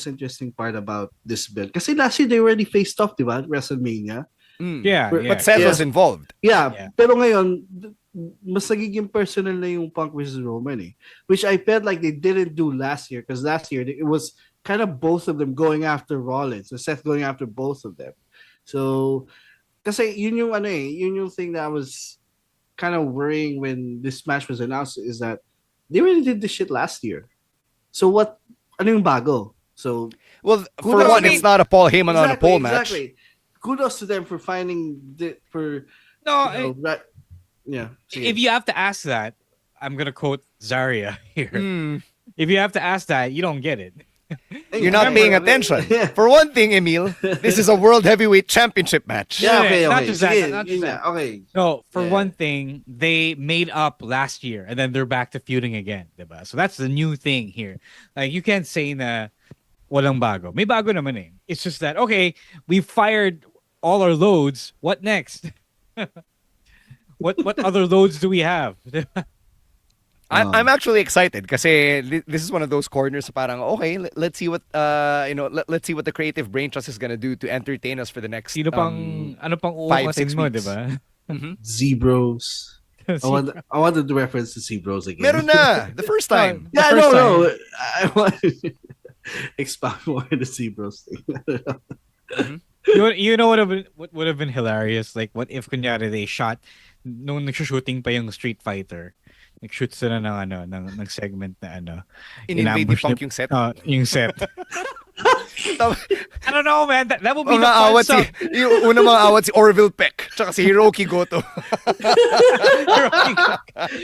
interesting part about this build. Kasi last year, they already faced off, diba? WrestleMania. But Seth was involved. Yeah. Pero ngayon, mas nagiging personal na yung Punk versus Roman eh. Which I felt like they didn't do last year. Because last year, it was kind of both of them going after Rollins. So Seth going after both of them. So, kasi yun yung thing that I was kind of worrying when this match was announced is that they already did this shit last year. So ano yung bago? So, well, for one, it's not a Paul Heyman on a pole match. Exactly. Kudos to them for finding yeah. If you have to ask that, I'm gonna quote Zarya here. If you have to ask that, you don't get it. You're not paying attention. For one thing, Emil, this is a World Heavyweight Championship match. Yeah, okay. Not just that. Okay. No, for one thing, they made up last year and then they're back to feuding again, diba? So that's the new thing here. Like you can't say na walang bago. May bago naman eh. It's just that okay, we fired all our loads. What next? What other loads do we have? I'm actually excited kasi this is one of those corners parang okay, let's see what let's see what the creative brain trust is gonna do to entertain us for the next ano pang 5-6 mo, weeks. Diba? Zebros. I wanted to reference the Zebros again. Meron na the first time. Yeah, no. I want to expound more on the Zebros thing. You know what would have been hilarious? Like what if kunyari they shot nung nagshooting pa yung Street Fighter. Nag-shoot sila ng segment na In-invade Punk yung set? Yung set. I don't know, man. That would be the fun stuff. Yung unang mga awat si Orville Peck tsaka si Hiroki Goto.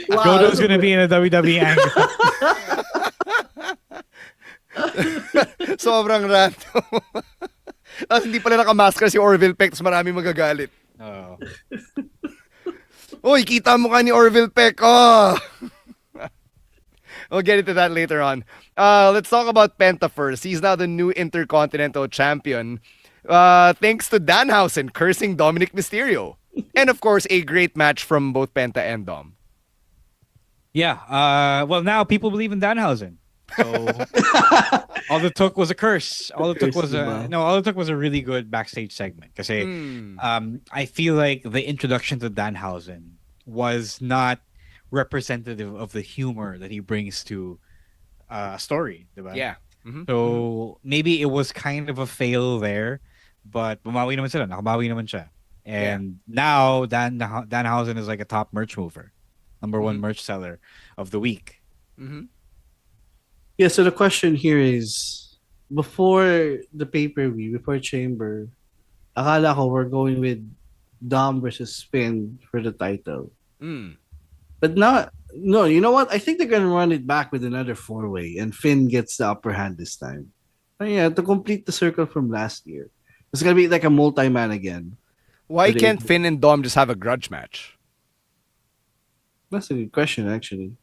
Wow. Goto's gonna be in a WWE angle. Sobrang random. Tapos hindi pala nakamasker si Orville Peck tapos maraming magagalit. Oh. Uy, kita mo ka ni Orville Peck. Oh. We'll get into that later on. Let's talk about Penta first. He's now the new Intercontinental Champion. Thanks to Danhausen cursing Dominic Mysterio. And of course, a great match from both Penta and Dom. Yeah. Well, now people believe in Danhausen. So all it took was a curse. All it took was a really good backstage segment. Kasi I feel like the introduction to Danhausen was not representative of the humor that he brings to a story. Diba? Yeah. So maybe it was kind of a fail there, but bumawi naman sila. Nakabawi naman siya. And now Danhausen is like a top merch mover. Number one merch seller of the week. Yeah, so the question here is, before the pay-per-view, before Chamber, akala ko we're going with Dom versus Finn for the title. But now, no, you know what? I think they're going to run it back with another four-way, and Finn gets the upper hand this time. But yeah, to complete the circle from last year. It's going to be like a multi-man again. Why can't Finn and Dom just have a grudge match? That's a good question, actually.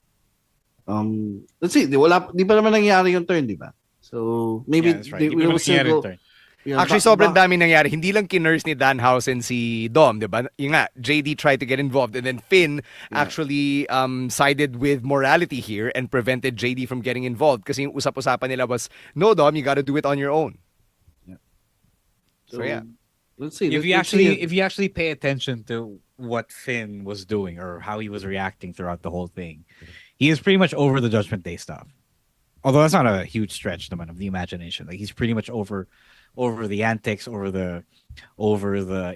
Let's see. Di pa naman nangyari yung turn, di ba? So maybe Yeah, that's right. Actually, sobrang dami nangyari. Hindi lang kinurse ni Danhausen si Dom, di ba? Yung nga, JD tried to get involved and then Finn actually sided with morality here and prevented JD from getting involved kasi yung usap-usapan nila was, no, Dom, you gotta do it on your own. So yeah. Let's see. If you actually pay attention to what Finn was doing or how he was reacting throughout the whole thing, he is pretty much over the Judgment Day stuff. Although that's not a huge stretch, naman, of the imagination. Like he's pretty much over the antics, over the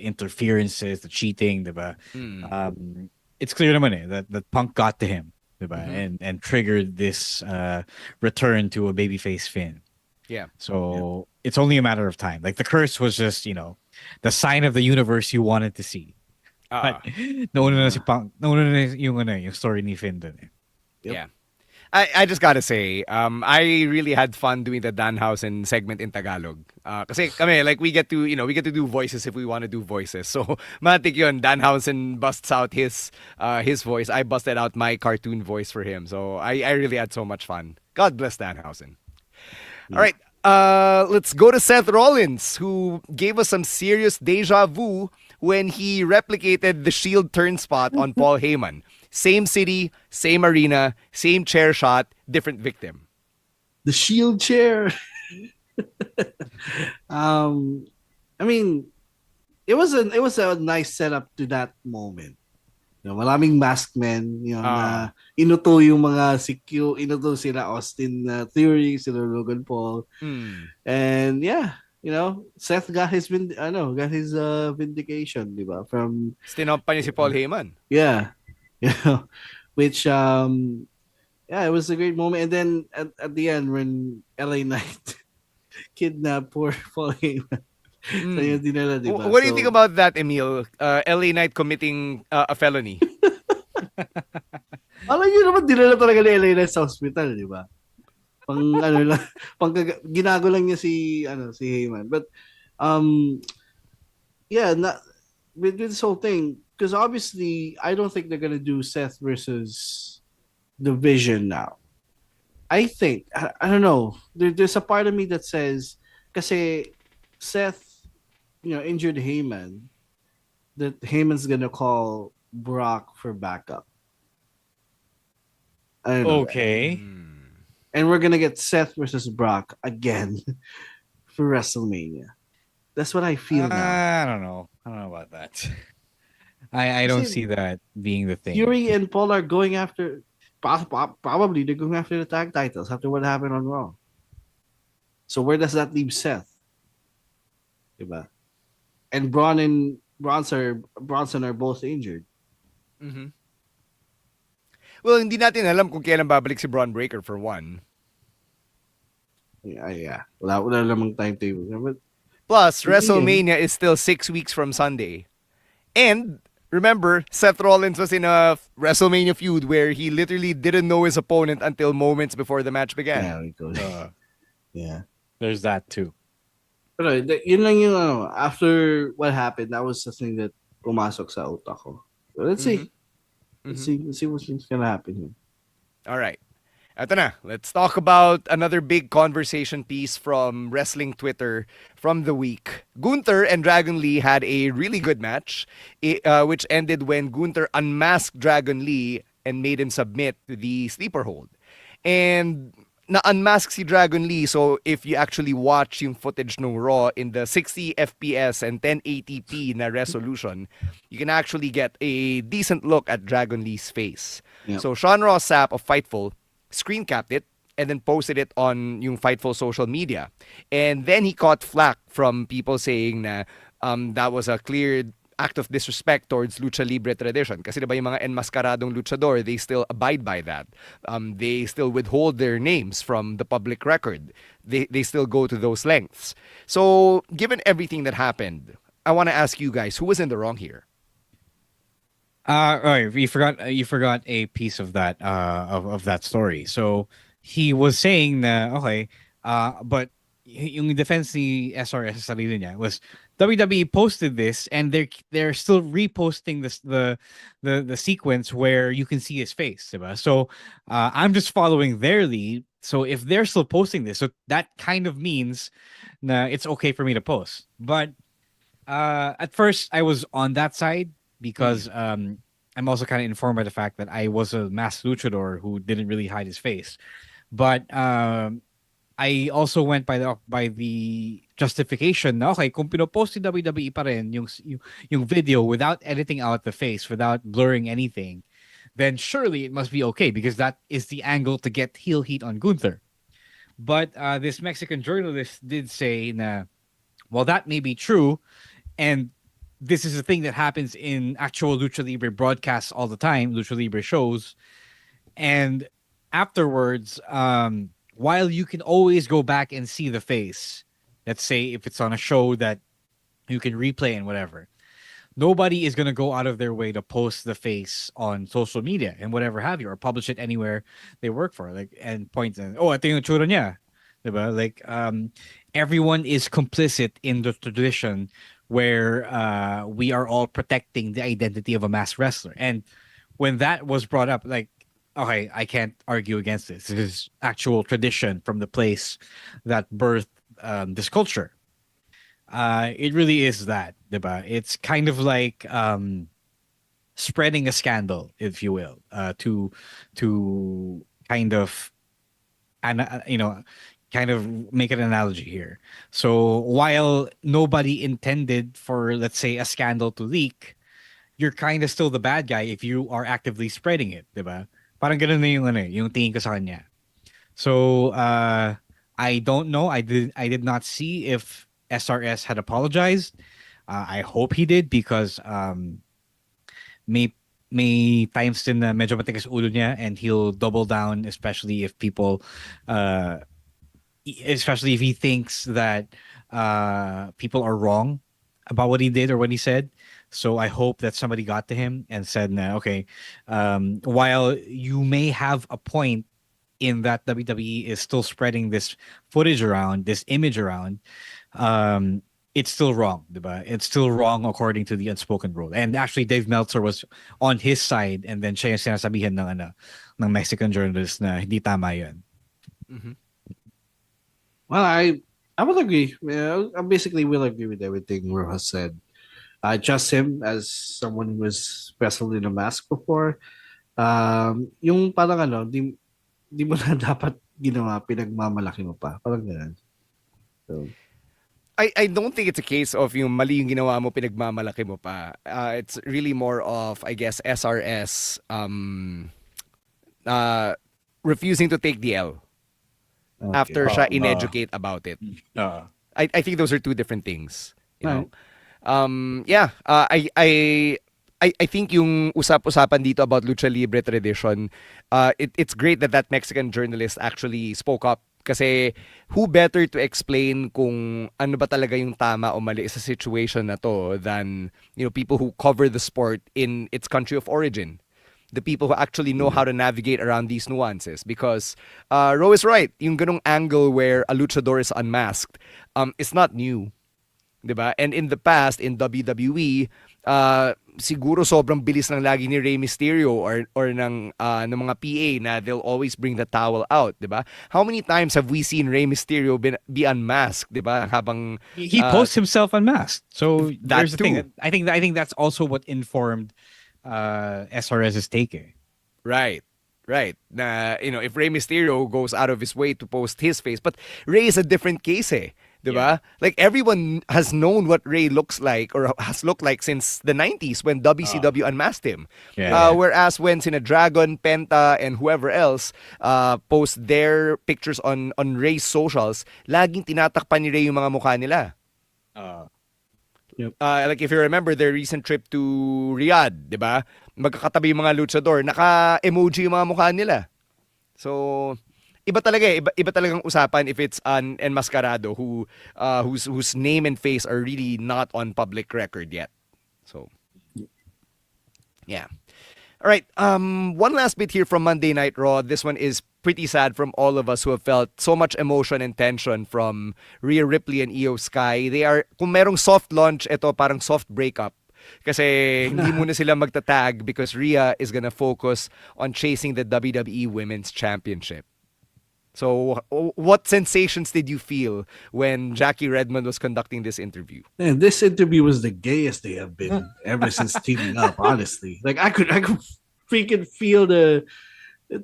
interferences, the cheating, diba? It's clear naman that Punk got to him, diba? And triggered this return to a babyface Finn. Yeah. So it's only a matter of time. Like the curse was just, the sign of the universe you wanted to see. But nauna na si Punk, nauna na yung story ni Finn dun. Yeah. I just gotta say, I really had fun doing the Danhausen segment in Tagalog. Kasi kami, like, we get to do voices if we want to do voices. So, matik yun, Danhausen busts out his voice. I busted out my cartoon voice for him. So, I really had so much fun. God bless Danhausen. All right, let's go to Seth Rollins, who gave us some serious deja vu when he replicated the Shield turn spot on Paul Heyman. Same city, same arena, same chair shot, different victim. The Shield chair. I mean, it was a nice setup to that moment. Maraming masked men, na inuto yung mga inuto sila Austin Theory, sila Logan Paul. And yeah, Seth got his vindication, di ba? From Stinompa niya si Paul Heyman. Yeah. Which it was a great moment. And then at the end when LA Knight kidnapped poor Paul Heyman. So yun dinala, diba? What do you think about that, Emil? LA Knight committing a felony. Alam niyo naman dinala talaga ni LA Knight sa hospital, di ba? Ginago lang niya si Heyman. But with this whole thing, because obviously I don't think they're gonna do Seth versus the Vision now. I think I don't know. There's a part of me that says, kasi Seth, injured Heyman, that Heyman's gonna call Brock for backup. I don't know. Okay. And we're gonna get Seth versus Brock again for WrestleMania. That's what I feel now. I don't know about that. I don't see that being the thing. Fury and Paul are going after, probably they're going after the tag titles after what happened on Raw. So where does that leave Seth? Diba? And Braun and Bronson are both injured. Mm-hmm. Well, hindi natin alam kung kailan babalik si Braun Breaker for one. Yeah. Wala namang timetable. But plus, WrestleMania is still 6 weeks from Sunday. And remember, Seth Rollins was in a WrestleMania feud where he literally didn't know his opponent until moments before the match began. Yeah. There's that too. Pero yun lang yung after what happened, that was the thing that pumasok sa utak ko. So let's see. Let's see what's gonna happen here. All right. Eto na. Let's talk about another big conversation piece from wrestling Twitter from the week. Gunther and Dragon Lee had a really good match, which ended when Gunther unmasked Dragon Lee and made him submit to the sleeper hold. And na-unmask si Dragon Lee, so if you actually watch yung footage ng Raw in the 60 FPS and 1080p na resolution, you can actually get a decent look at Dragon Lee's face. Yep. So Sean Ross Sapp of Fightful screen capped it and then posted it on yung Fightful social media. And then he caught flack from people saying na that was a clear act of disrespect towards lucha libre tradition. Kasi diba yung mga enmascaradong luchador, they still abide by that. They still withhold their names from the public record. They still go to those lengths. So, given everything that happened, I want to ask you guys, who was in the wrong here? You forgot a piece of that of that story. So he was saying na okay, but yung defense ni SRS sa sarili niya was WWE posted this and they're still reposting this the sequence where you can see his face, diba? So I'm just following their lead So if they're still posting this, so that kind of means it's okay for me to post. But at first I was on that side because I'm also kind of informed by the fact that I was a masked luchador who didn't really hide his face. But I also went by the justification na okay, kung pinopost ni WWE pa rin yung video without editing out the face, without blurring anything, then surely it must be okay because that is the angle to get heel heat on Gunther. But this Mexican journalist did say na, well, that may be true, and this is a thing that happens in actual Lucha Libre broadcasts all the time, Lucha Libre shows. And afterwards, while you can always go back and see the face, let's say if it's on a show that you can replay and whatever, nobody is going to go out of their way to post the face on social media and whatever have you, or publish it anywhere they work for, like, and point and ito yung tsura niya, diba? Like, everyone is complicit in the tradition where we are all protecting the identity of a masked wrestler. And when that was brought up, like, okay, I can't argue against this. This is actual tradition from the place that birthed this culture. It really is that, diba? It's kind of like spreading a scandal, if you will, to kind of, kind of make an analogy here. So while nobody intended for, let's say, a scandal to leak, you're kind of still the bad guy if you are actively spreading it, diba? Parang ganun na yung tingin ko sa kanya. So I don't know. I did not see if SRS had apologized. I hope he did because may times din na medyo matigas ulo niya and he'll double down, especially if people especially if he thinks that people are wrong about what he did or what he said. So I hope that somebody got to him and said, nah, okay, while you may have a point in that WWE is still spreading this footage around, this image around, it's still wrong, diba? It's still wrong according to the unspoken rule. And actually, Dave Meltzer was on his side, and then siya yung sinasabihan ng Mexican journalist na hindi tama yun. Mm-hmm. Well, I will agree. I basically will agree with everything Ro has said. I trust him as someone who has wrestled in a mask before. Yung parang di mo na dapat ginawa, pinagmamalaki mo pa. Parang ganun. So, I don't think it's a case of yung mali yung ginawa mo, pinagmamalaki mo pa. It's really more of, I guess, SRS refusing to take the L after siya in-educate about it. I think those are two different things. You know? I think yung usap-usapan dito about Lucha Libre tradition, it's great that Mexican journalist actually spoke up. Kasi who better to explain kung ano ba talaga yung tama o mali sa situation na to than people who cover the sport in its country of origin. The people who actually know how to navigate around these nuances. Because Ro is right, yung ganong angle where a luchador is unmasked, it's not new. Diba? And in the past, in WWE, siguro sobrang bilis lang lagi ni Rey Mysterio or ng mga PA na they'll always bring the towel out, diba? How many times have we seen Rey Mysterio be unmasked, diba? Habang he posts himself unmasked. So that's the thing. I think that's also what informed SRS's take. Right. Na if Rey Mysterio goes out of his way to post his face, but Rey is a different case diba? Yeah. Like everyone has known what Rey looks like or has looked like since the 90s when WCW unmasked him. Whereas when Sina Dragon, Penta, and whoever else post their pictures on Rey's socials, laging tinatakpan ni Rey yung mga mukha nila. Like if you remember their recent trip to Riyadh, diba? Magkakatabi yung mga luchador, naka-emoji yung mga mukha nila. So iba talagang usapan if it's an enmascarado whose name and face are really not on public record yet. So yeah. All right, one last bit here from Monday Night Raw. This one is pretty sad from all of us who have felt so much emotion and tension from Rhea Ripley and Io Sky. They are, kung merong soft launch, ito parang soft breakup. Kasi hindi muna sila magtatag because Rhea is gonna focus on chasing the WWE Women's Championship. So, what sensations did you feel when Jackie Redmond was conducting this interview? And this interview was the gayest they have been ever since teaming up. Honestly, like I could freaking feel the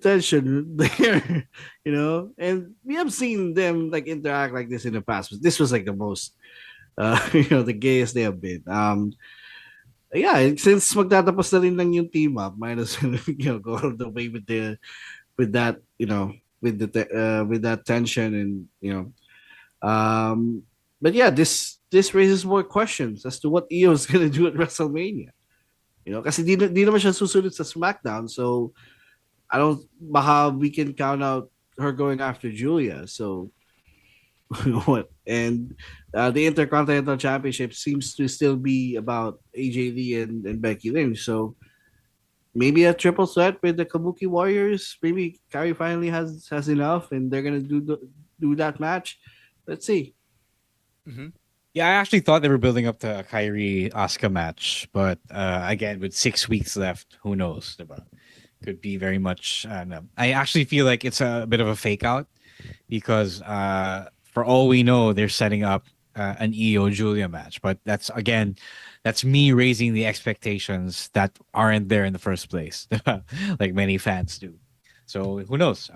tension there, And we have seen them like interact like this in the past, but this was like the most, the gayest they have been. Yeah, since magtatapos na rin lang yung team up, might as well go all the way with that, with that tension and but yeah, this raises more questions as to what Io is gonna do at WrestleMania. Kasi di naman siya susunod sa SmackDown, so I don't baka we can count out her going after Julia. So what? And the Intercontinental Championship seems to still be about AJ Lee and Becky Lynch. So maybe a triple threat with the Kabuki Warriors. Maybe Kyrie finally has enough, and they're gonna do that match. Let's see. Mm-hmm. Yeah, I actually thought they were building up to a Kyrie Asuka match, but again, with 6 weeks left, who knows? Could be very much. No. I actually feel like it's a bit of a fake out because for all we know, they're setting up an Io Julia match. But that's me raising the expectations that aren't there in the first place, like many fans do. So who knows?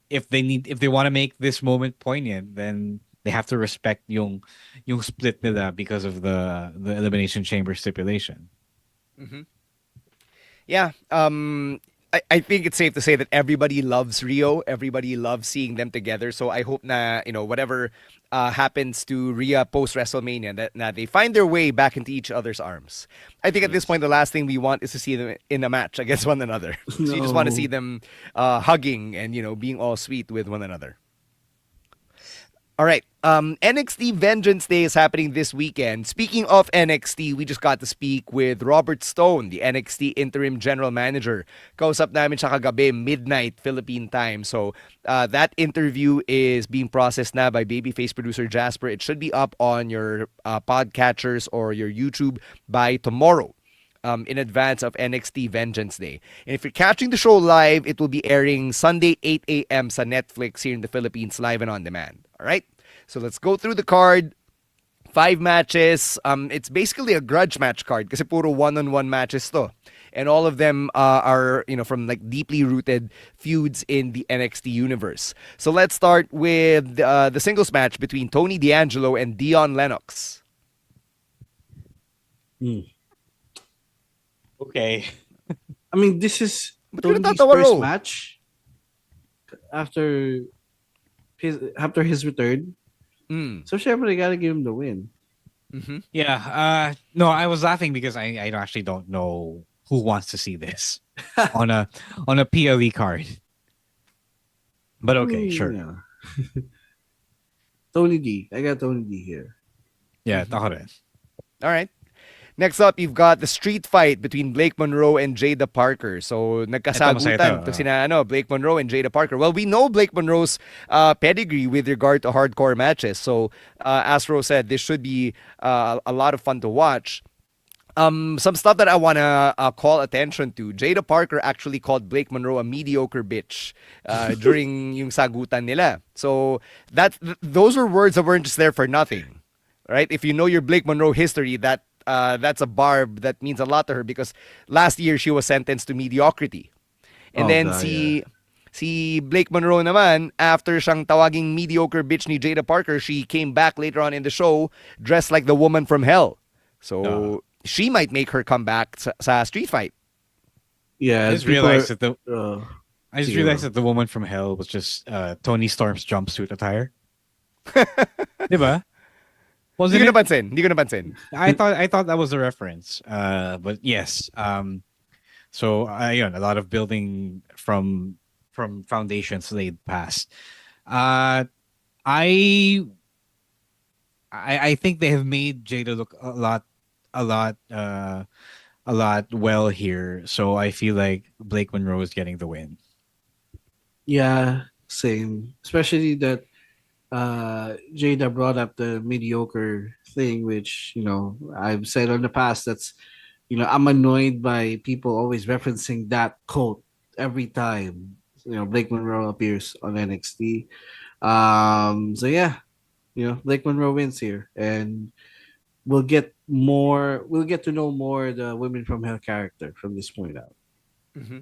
If they want to make this moment poignant, then they have to respect yung split nila because of the Elimination Chamber stipulation. Mm-hmm. Yeah, I think it's safe to say that everybody loves Rio. Everybody loves seeing them together. So I hope na, whatever happens to Rhea post WrestleMania, that they find their way back into each other's arms. I think at this point, the last thing we want is to see them in a match against one another. So you just want to see them hugging and, being all sweet with one another. All right. NXT Vengeance Day is happening this weekend. Speaking of NXT, we just got to speak with Robert Stone, the NXT Interim General Manager. Kausap namin siya kagabi, midnight Philippine time. So that interview is being processed now by babyface producer Jasper. It should be up on your podcatchers or your YouTube by tomorrow. In advance of NXT Vengeance Day. And if you're catching the show live, it will be airing Sunday 8 a.m. sa Netflix here in the Philippines, live and on demand. All right? So let's go through the card. 5 matches. It's basically a grudge match card kasi puro one-on-one matches to. And all of them are, from like deeply rooted feuds in the NXT universe. So let's start with the singles match between Tony D'Angelo and Dion Lennox. Okay. I mean, this is Tony's first match after his return. So syempre, gotta give him the win. Mm-hmm. Yeah. No, I was laughing because I actually don't know who wants to see this on a PLE card. But okay, sure. Yeah. Tony D. I got Tony D here. Yeah, all right. Next up, you've got the street fight between Blake Monroe and Jada Parker. So, nagkasagutan to sina Blake Monroe and Jada Parker. Well, we know Blake Monroe's pedigree with regard to hardcore matches. So, as Ro said, this should be a lot of fun to watch. Some stuff that I want to call attention to. Jada Parker actually called Blake Monroe a mediocre bitch during yung sagutan nila. So, those were words that weren't just there for nothing. Right? If you know your Blake Monroe history, that's a barb that means a lot to her because last year she was sentenced to mediocrity. And then si Blake Monroe naman, after siyang tawaging mediocre bitch ni Jada Parker, she came back later on in the show dressed like the woman from hell. So she might make her comeback sa street fight. Yeah, I just realized that the woman from hell was just Tony Storm's jumpsuit attire. Diba? Hindi ko napansin. I thought that was a reference. But yes. So a lot of building from foundations laid past. I think they have made Jada look a lot well here. So I feel like Blake Monroe is getting the win. Yeah, same. Especially that Jada brought up the mediocre thing, which I've said in the past. That's I'm annoyed by people always referencing that quote every time. Blake Monroe appears on NXT. So yeah, Blake Monroe wins here, and we'll get to know more the Women from Hell character from this point out. Mm-hmm.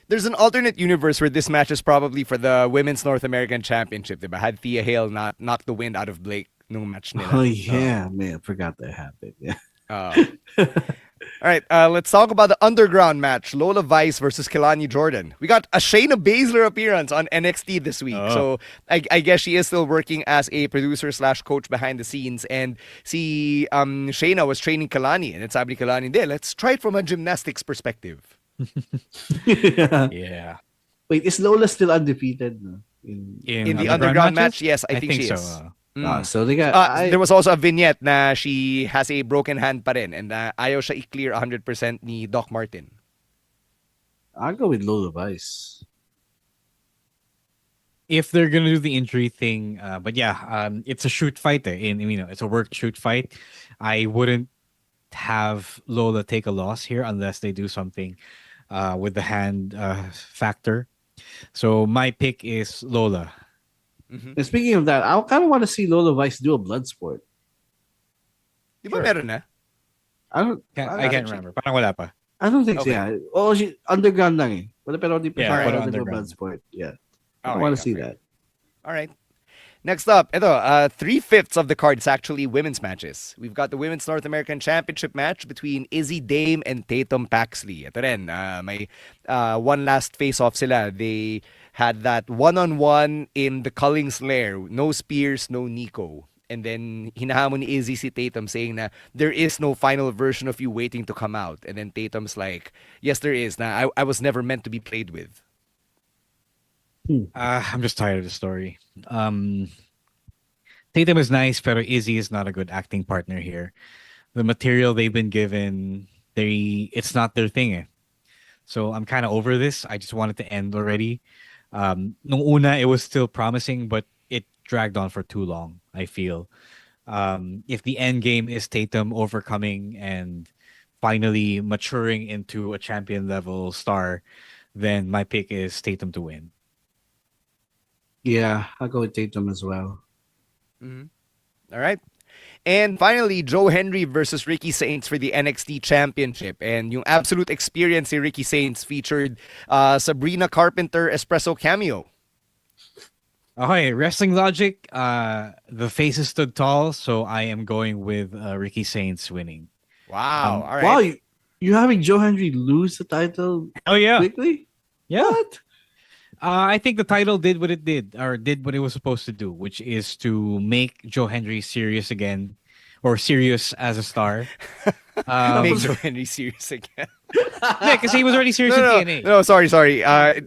There's an alternate universe where this match is probably for the Women's North American Championship, diba? Had Thea Hale not knock the wind out of Blake nung match nila. Oh yeah, man, I forgot that happened. Yeah. All right, let's talk about the underground match, Lola Vice versus Kelani Jordan. We got a Shayna Baszler appearance on NXT this week. So I guess she is still working as a producer/coach behind the scenes. And Shayna was training Kelani. And it's sabi ni Kelani, let's try it from a gymnastics perspective. Yeah. Wait, is Lola still undefeated? No? In the underground match? Yes, I think she so. is. So they got. There was also a vignette na she has a broken hand pa rin and ayaw siya i-clear 100% ni Doc Martin. I'll go with Lola Vice. If they're gonna do the injury thing, but yeah, it's a shoot fight. It's a work shoot fight. I wouldn't have Lola take a loss here unless they do something with the hand factor. So my pick is Lola. Mm-hmm. And speaking of that, I kind of want to see Lola Vice do a blood sport. Di ba meron na? I can't remember. Parang wala pa. I don't think so. Yeah. Oh, she underground lang eh. Pero di pa siya underground blood sport. Yeah. I want to see that. All right. Next up, 3/5 of the card is actually women's matches. We've got the Women's North American Championship match between Izzy Dame and Tatum Paxley. Ito rin, may one last face-off sila. They had that one-on-one in the Culling's Lair. No Spears, no Nico. And then hinahamon ni Izzy si Tatum saying na there is no final version of you waiting to come out. And then Tatum's like, yes, there is. Na I was never meant to be played with. I'm just tired of the story. Tatum is nice, pero Izzy is not a good acting partner here. The material they've been given, it's not their thing. Eh. So I'm kind of over this. I just want it to end already. Nung una, it was still promising, but it dragged on for too long, I feel. If the end game is Tatum overcoming and finally maturing into a champion level star, then my pick is Tatum to win. Yeah, I'll go with Tatum as well. Mm-hmm. All right. And finally, Joe Henry versus Ricky Saints for the NXT Championship. And yung absolute experience ni Ricky Saints featured Sabrina Carpenter Espresso cameo. Okay, wrestling logic. The faces stood tall, so I am going with Ricky Saints winning. Wow. All right. Wow, you having Joe Henry lose the title quickly? Yeah. What? I think the title did what it did, or did what it was supposed to do, which is to make Joe Henry serious again, or serious as a star. Make Joe Henry serious again. Yeah, because he was already serious in TNA. No, sorry.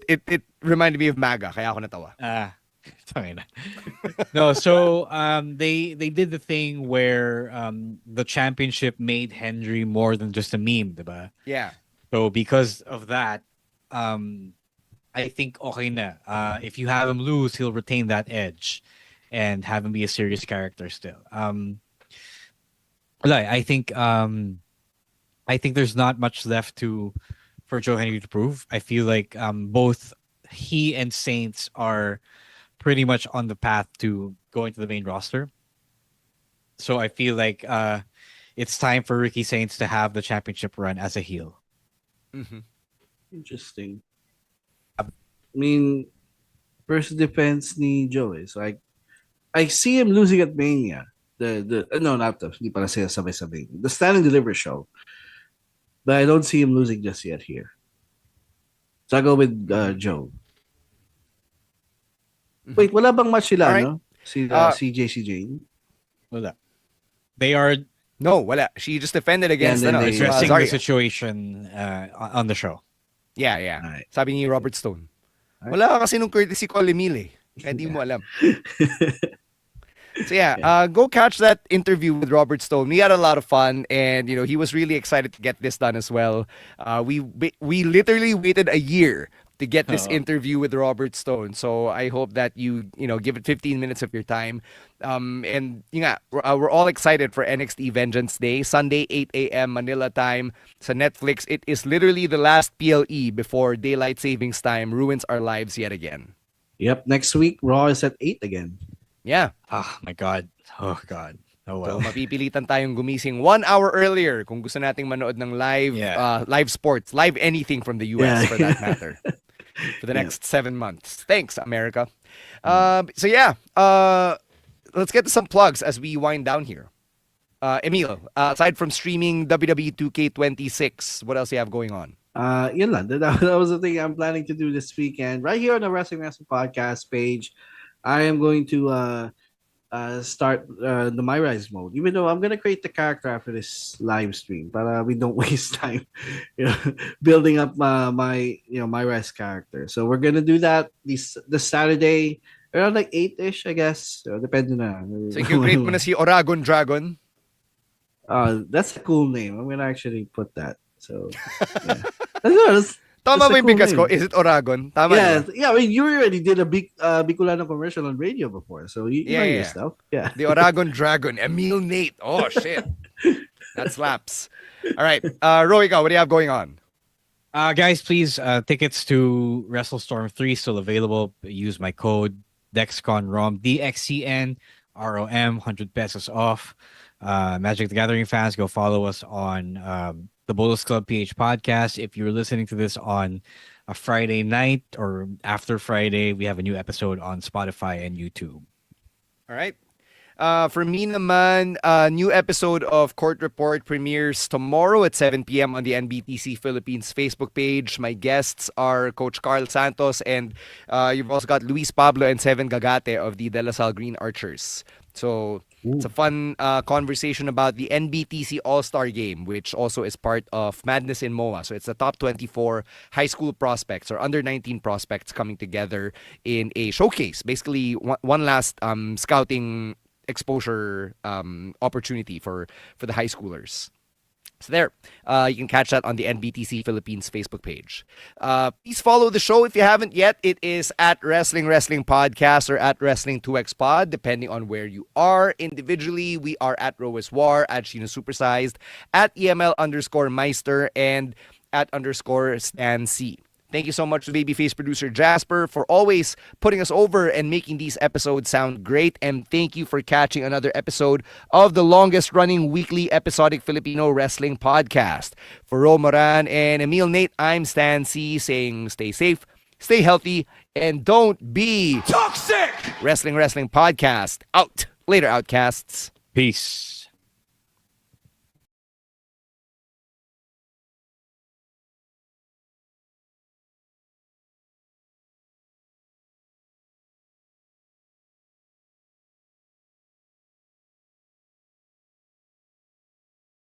It reminded me of MAGA, kaya ako natawa. No, so they did the thing where the championship made Henry more than just a meme, diba? Yeah. So because of that, I think okay na. If you have him lose, he'll retain that edge and have him be a serious character still. I think there's not much left for Joe Henry to prove. I feel like both he and Saints are pretty much on the path to going to the main roster. So I feel like it's time for Ricky Saints to have the championship run as a heel. Mm-hmm. Interesting. I mean, first defense ni Joe is like, I see him losing at Mania. Not hindi pala sila sabay-sabay. The Stand and Deliver show. But I don't see him losing just yet here. So I go with Joe. Wait, wala bang match sila, right. no? CJ. Wala. They are... No, wala. She just defended against addressing the situation on the show. Yeah. Right. Sabi ni Robert Stone. Wala kasi nung courtesy call Emile. Kaya di mo alam. So go catch that interview with Robert Stone. We had a lot of fun, and he was really excited to get this done as well. We literally waited a year to get this interview with Robert Stone. So I hope that you give it 15 minutes of your time. And we're all excited for NXT Vengeance Day, Sunday 8 a.m. Manila time sa Netflix. It is literally the last PLE before daylight savings time ruins our lives yet again. Yep, next week Raw is at 8 again. Yeah. Oh my God. Oh God. Oh well. So mapipilitan tayong gumising 1 hour earlier kung gusto nating manood ng live sports, live anything from the US for that matter. For the next 7 months. Thanks, America. Let's get to some plugs as we wind down here. Emil, aside from streaming WWE 2K26, what else do you have going on? Yun lang. That was the thing I'm planning to do this weekend. Right here on the Wrestling Podcast page, I am going to start the My Rise mode. Even though I'm gonna create the character after this live stream, but we don't waste time, building up my My Rise character. So we're gonna do that this Saturday around like 8-ish, I guess. So depending na. So you create mo na si Oragon Dragon. That's a cool name. I'm gonna actually put that. So yeah. Tama ba yung bigkas ko? Is it Oragon? Tama yeah. I mean, you already did a big Bicolano commercial on radio before, so you know your stuff. Yeah. The Oragon Dragon, Emil Nate. Oh shit, that slaps. All right, Roika, what do you have going on? Guys, please, tickets to WrestleStorm 3 still available. Use my code DexConROM, DXCNROM, 100 pesos off. Magic the Gathering fans, go follow us on the Bulls Club PH podcast. If you're listening to this on a Friday night or after Friday, we have a new episode on Spotify and YouTube. All right. For me naman, a new episode of Court Report premieres tomorrow at 7 p.m. on the NBTC Philippines Facebook page. My guests are Coach Carl Santos, and you've also got Luis Pablo and Seven Gagate of the De La Salle Green Archers. So it's a fun conversation about the NBTC All-Star Game, which also is part of Madness in MOA. So it's the top 24 high school prospects or under 19 prospects coming together in a showcase. Basically, one last scouting exposure opportunity for the high schoolers. So there, you can catch that on the NBTC Philippines Facebook page. Please follow the show if you haven't yet. It is at Wrestling Podcast or at Wrestling 2X Pod, depending on where you are. Individually, we are at Roas War, at Shino Supersized, at EML_Meister, and at _Stan C. Thank you so much to Babyface producer Jasper for always putting us over and making these episodes sound great. And thank you for catching another episode of the longest running weekly episodic Filipino wrestling podcast. For Ro Moran and Emil Nate, I'm Stan C saying stay safe, stay healthy, and don't be toxic. Wrestling Podcast out. Later, Outcasts. Peace.